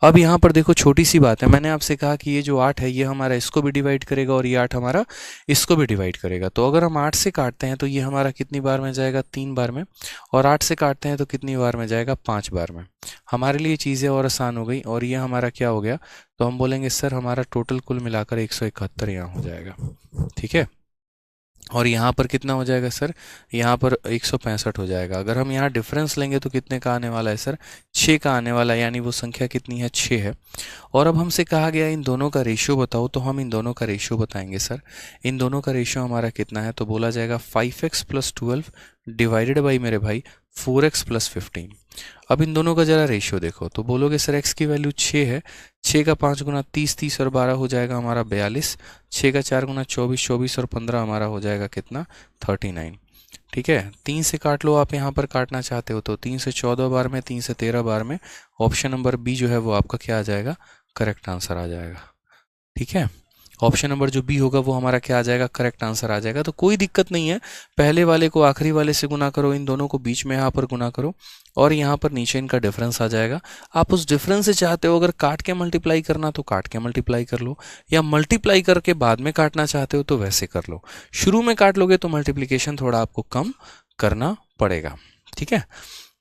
अब यहाँ पर देखो छोटी सी बात है, मैंने आपसे कहा कि ये जो 8 है ये हमारा इसको भी डिवाइड करेगा, और ये 8 हमारा इसको भी डिवाइड करेगा। तो अगर हम 8 से काटते हैं तो ये हमारा कितनी बार में जाएगा? 3 बार में। और 8 से काटते हैं तो कितनी बार में जाएगा? 5 बार में। हमारे लिए चीज़ें और आसान हो गई, और ये हमारा क्या हो गया? तो हम बोलेंगे सर हमारा टोटल कुल मिलाकर 171 यहाँ हो जाएगा, ठीक है। और यहाँ पर कितना हो जाएगा सर? यहाँ पर 165 हो जाएगा। अगर हम यहाँ डिफरेंस लेंगे तो कितने का आने वाला है सर? 6 का आने वाला है, यानी वो संख्या कितनी है? 6 है। और अब हमसे कहा गया इन दोनों का रेशियो बताओ, तो हम इन दोनों का रेशियो बताएंगे सर। इन दोनों का रेशियो हमारा कितना है? तो बोला जाएगा 5x प्लस 12 डिवाइडेड बाई मेरे भाई 4x प्लस 15। अब इन दोनों का जरा रेशियो देखो, तो बोलोगे सर x की वैल्यू 6 है, 6 का 5 गुना 30, 30 और 12 हो जाएगा हमारा 42, 6 का 4 गुना 24, 24 और 15 हमारा हो जाएगा कितना? 39, ठीक है। 3 से काट लो, आप यहाँ पर काटना चाहते हो तो 3 से 14 बार में, 3 से 13 बार में। ऑप्शन नंबर बी जो है वो आपका क्या आ जाएगा? करेक्ट आंसर आ जाएगा, ठीक है। ऑप्शन नंबर जो बी होगा वो हमारा क्या आ जाएगा? करेक्ट आंसर आ जाएगा। तो कोई दिक्कत नहीं है, पहले वाले को आखिरी वाले से गुना करो, इन दोनों को बीच में यहाँ पर गुना करो, और यहाँ पर नीचे इनका डिफरेंस आ जाएगा। आप उस डिफरेंस से चाहते हो अगर काट के मल्टीप्लाई करना तो काट के मल्टीप्लाई कर लो, या मल्टीप्लाई करके बाद में काटना चाहते हो तो वैसे कर लो। शुरू में काट लोगे तो मल्टीप्लीकेशन थोड़ा आपको कम करना पड़ेगा, ठीक है।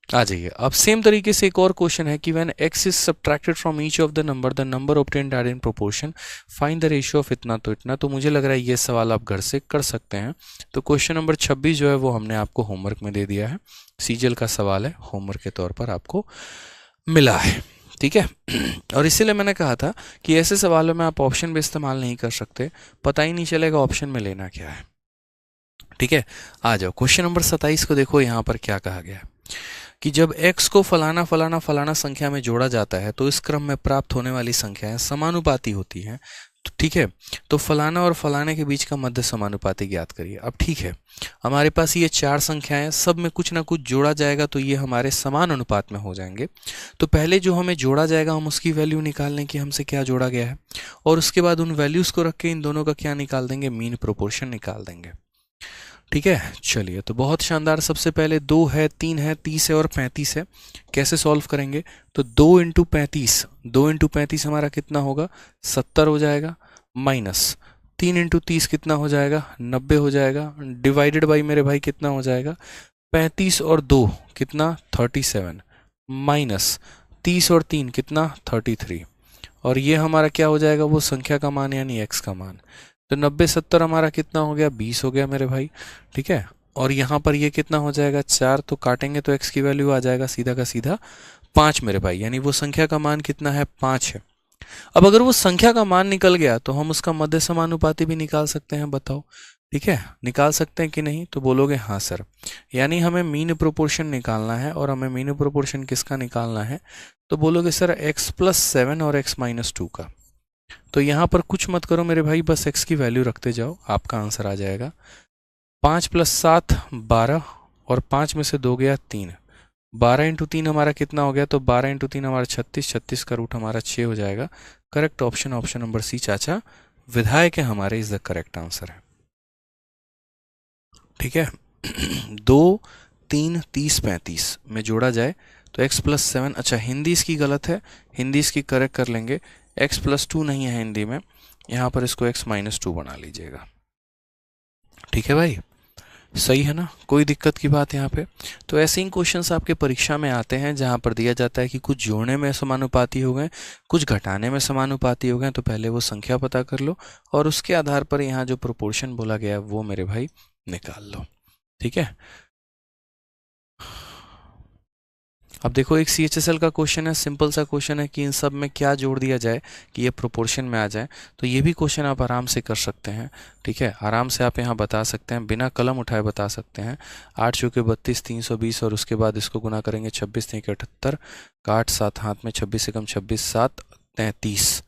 आ जाइए। अब सेम तरीके से एक और क्वेश्चन है कि when x is subtracted from each of the number obtained are in proportion, find the ratio of इतना तो इतना। तो मुझे लग रहा है ये सवाल आप घर से कर सकते हैं। तो क्वेश्चन नंबर 26 जो है वो हमने आपको होमवर्क में दे दिया है, सीजीएल का सवाल है, होमवर्क के तौर पर आपको मिला है, ठीक है। और इसीलिए मैंने कहा था कि ऐसे सवालों में आप ऑप्शन भी इस्तेमाल नहीं कर सकते, पता ही नहीं चलेगा ऑप्शन में लेना क्या है, ठीक है। आ जाओ क्वेश्चन नंबर 27 को देखो, यहाँ पर क्या कहा गया है कि जब x को फलाना फलाना फलाना संख्या में जोड़ा जाता है तो इस क्रम में प्राप्त होने वाली संख्याएं समानुपाती होती हैं, तो ठीक है। तो फलाना और फलाने के बीच का मध्य समानुपाती ज्ञात करिए। अब ठीक है, हमारे पास ये 4 संख्याएं, सब में कुछ ना कुछ जोड़ा जाएगा तो ये हमारे समान अनुपात में हो जाएंगे। तो पहले जो हमें जोड़ा जाएगा हम उसकी वैल्यू निकाल लें कि हमसे क्या जोड़ा गया है, और उसके बाद उन वैल्यूज को रख के इन दोनों का क्या निकाल देंगे, मीन प्रोपोर्शन निकाल देंगे, ठीक है। चलिए, तो बहुत शानदार। सबसे पहले 2 है, 3 है, 30 है और 35 है। कैसे सॉल्व करेंगे, तो 2 इंटू 35, 2 इंटू 35 हमारा कितना होगा, 70 हो जाएगा, माइनस 3 इंटू 30 कितना हो जाएगा, 90 हो जाएगा, डिवाइडेड बाई मेरे भाई कितना हो जाएगा, 35 और 2 कितना, 37, माइनस 30 और 3 कितना, 33। और ये हमारा क्या हो जाएगा, वो संख्या का मान यानी x का मान। तो 90 70 हमारा कितना हो गया, 20 हो गया मेरे भाई, ठीक है। और यहाँ पर ये कितना हो जाएगा, 4, तो काटेंगे तो x की वैल्यू आ जाएगा सीधा का सीधा 5 मेरे भाई, यानी वो संख्या का मान कितना है, 5 है। अब अगर वो संख्या का मान निकल गया तो हम उसका मध्य समानुपाती भी निकाल सकते हैं, बताओ, ठीक है। निकाल सकते हैं कि नहीं, तो बोलोगे हाँ सर। यानी हमें मीन प्रोपोर्शन निकालना है, और हमें मीन प्रोपोर्शन किसका निकालना है, तो बोलोगे सर x+7 और x-2 का। तो यहाँ पर कुछ मत करो मेरे भाई, बस x की वैल्यू रखते जाओ, आपका आंसर आ जाएगा। 5 + 7 12, और 5 में से 2 गया 3, 12 इंटू 3 हमारा कितना हो गया, तो 12 इंटू 3 हमारा 36, 36 का रूट हमारा 6 हो जाएगा। Correct option option number C चाचा, विधायक है हमारे, इज द करेक्ट आंसर है, ठीक है। 2 3 30 35 में जोड़ा जाए तो x+7, अच्छा हिंदी इसकी गलत है, हिंदी इसकी करेक्ट कर लेंगे, x+2 नहीं है हिंदी में, यहाँ पर इसको x-2 बना लीजिएगा, ठीक है भाई, सही है ना, कोई दिक्कत की बात यहाँ पे। तो ऐसे ही क्वेश्चंस आपके परीक्षा में आते हैं जहाँ पर दिया जाता है कि कुछ जोड़ने में समानुपाती हो गए, कुछ घटाने में समानुपाती हो गए, तो पहले वो संख्या पता कर लो और उसके आधार पर यहाँ जो प्रोपोर्शन बोला गया है वो मेरे भाई निकाल लो, ठीक है। अब देखो एक CHSL का क्वेश्चन है, सिंपल सा क्वेश्चन है कि इन सब में क्या जोड़ दिया जाए कि ये प्रोपोर्शन में आ जाए। तो ये भी क्वेश्चन आप आराम से कर सकते हैं, ठीक है, आराम से आप यहाँ बता सकते हैं, बिना कलम उठाए बता सकते हैं। 8 चौके 32, 320, और उसके बाद इसको गुना करेंगे 26 3 78 का 8 7 हाथ में, 26 से कम 26 7 33,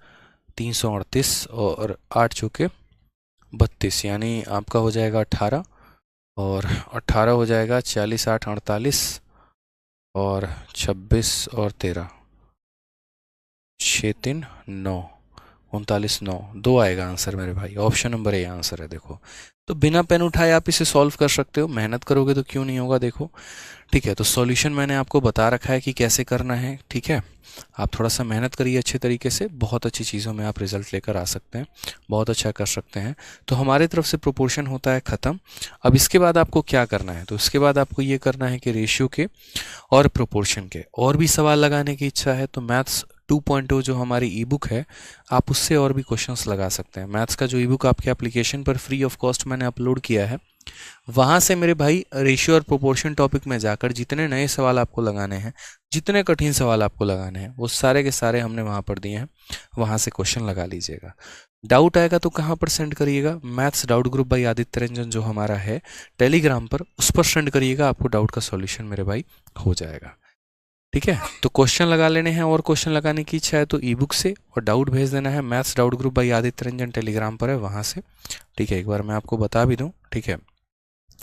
338, और 8 चौके 32 यानी आपका हो जाएगा 18, और 18 हो जाएगा 40 8 48, और 26 और 13, 6 3 9 39 9, 2 आएगा आंसर मेरे भाई, ऑप्शन नंबर ए आंसर है। देखो, तो बिना पेन उठाए आप इसे सॉल्व कर सकते हो, मेहनत करोगे तो क्यों नहीं होगा, देखो, ठीक है। तो सॉल्यूशन मैंने आपको बता रखा है कि कैसे करना है, ठीक है। आप थोड़ा सा मेहनत करिए अच्छे तरीके से, बहुत अच्छी चीज़ों में आप रिजल्ट लेकर आ सकते हैं, बहुत अच्छा कर सकते हैं। तो हमारे तरफ से प्रोपोर्शन होता है ख़त्म। अब इसके बाद आपको क्या करना है, तो इसके बाद आपको ये करना है कि रेशियो के और प्रोपोर्शन के और भी सवाल लगाने की इच्छा है तो मैथ्स 2.0 जो हमारी ई बुक है, आप उससे और भी क्वेश्चंस लगा सकते हैं। मैथ्स का जो ई बुक आपके एप्लीकेशन पर फ्री ऑफ कॉस्ट मैंने अपलोड किया है, वहाँ से मेरे भाई रेशियो और प्रोपोर्शन टॉपिक में जाकर जितने नए सवाल आपको लगाने हैं, जितने कठिन सवाल आपको लगाने हैं, वो सारे के सारे हमने वहाँ पर दिए हैं, वहाँ से क्वेश्चन लगा लीजिएगा। डाउट आएगा तो कहाँ पर सेंड करिएगा, maths doubt group by Aditya Ranjan जो हमारा है टेलीग्राम पर, उस पर सेंड करिएगा, आपको डाउट का सॉल्यूशन मेरे भाई हो जाएगा, ठीक है। तो क्वेश्चन लगा लेने हैं, और क्वेश्चन लगाने की इच्छा है तो ई बुक से, और डाउट भेज देना है maths doubt group by Aditya Ranjan Telegram पर है, वहाँ से, ठीक है। एक बार मैं आपको बता भी दूँ, ठीक है,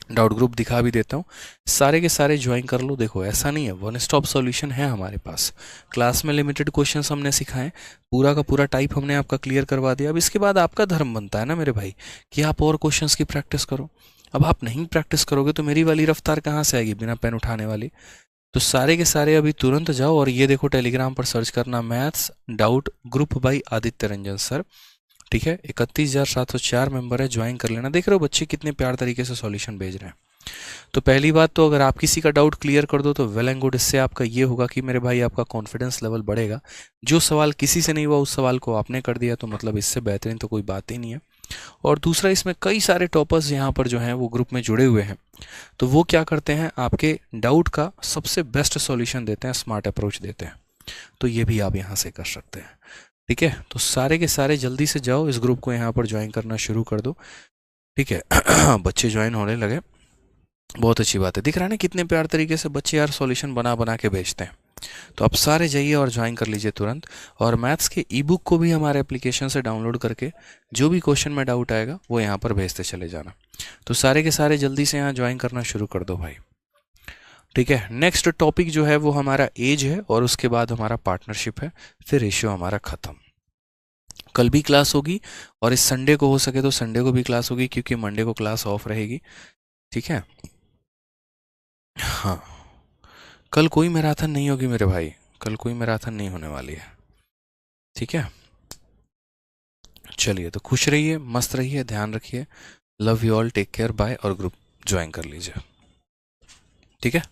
डाउट ग्रुप दिखा भी देता हूँ, सारे के सारे ज्वाइन कर लो। देखो ऐसा नहीं है, वन स्टॉप सॉल्यूशन है हमारे पास, क्लास में लिमिटेड क्वेश्चंस हमने सिखाए, पूरा का पूरा टाइप हमने आपका क्लियर करवा दिया। अब इसके बाद आपका धर्म बनता है ना मेरे भाई कि आप और क्वेश्चंस की प्रैक्टिस करो। अब आप नहीं प्रैक्टिस करोगे तो मेरी वाली रफ्तार कहाँ से आएगी बिना पेन उठाने वाली। तो सारे के सारे अभी तुरंत जाओ और ये देखो टेलीग्राम पर सर्च करना maths doubt group by Aditya Ranjan sir, ठीक है। 31,704 मेंबर है, ज्वाइन कर लेना। देख रहे हो बच्चे कितने प्यार तरीके से सॉल्यूशन भेज रहे हैं, तो पहली बात तो अगर आप किसी का डाउट क्लियर कर दो तो वेल एंड गुड। इससे आपका ये होगा कि मेरे भाई आपका कॉन्फिडेंस लेवल बढ़ेगा। जो सवाल किसी से नहीं हुआ उस सवाल को आपने कर दिया, तो मतलब इससे बेहतरीन तो कोई बात ही नहीं है। और दूसरा, इसमें कई सारे टॉपर्स यहाँ पर जो हैं वो ग्रुप में जुड़े हुए हैं, तो वो क्या करते हैं, आपके डाउट का सबसे बेस्ट सॉल्यूशन देते हैं, स्मार्ट अप्रोच देते हैं। तो ये भी आप यहाँ से कर सकते हैं। ठीक है, तो सारे के सारे जल्दी से जाओ इस ग्रुप को यहाँ पर ज्वाइन करना शुरू कर दो। ठीक है बच्चे ज्वाइन होने लगे, बहुत अच्छी बात है। दिख रहा है ना कितने प्यार तरीके से बच्चे यार सॉल्यूशन बना बना के भेजते हैं। तो आप सारे जाइए और ज्वाइन कर लीजिए तुरंत। और मैथ्स के ई बुक को भी हमारे एप्लीकेशन से डाउनलोड करके जो भी क्वेश्चन में डाउट आएगा वो यहाँ पर भेजते चले जाना। तो सारे के सारे जल्दी से यहाँ ज्वाइन करना शुरू कर दो भाई। ठीक है, नेक्स्ट टॉपिक जो है वो हमारा एज है और उसके बाद हमारा पार्टनरशिप है, फिर रेशियो हमारा खत्म। कल भी क्लास होगी और इस संडे को हो सके तो संडे को भी क्लास होगी, क्योंकि मंडे को क्लास ऑफ रहेगी। ठीक है, हाँ, कल कोई मैराथन नहीं होगी मेरे भाई, कल कोई मैराथन नहीं होने वाली है। ठीक है, चलिए तो खुश रहिए, मस्त रहिए, ध्यान रखिए। Love you all, take care, bye. और ग्रुप ज्वाइन कर लीजिए। ठीक है।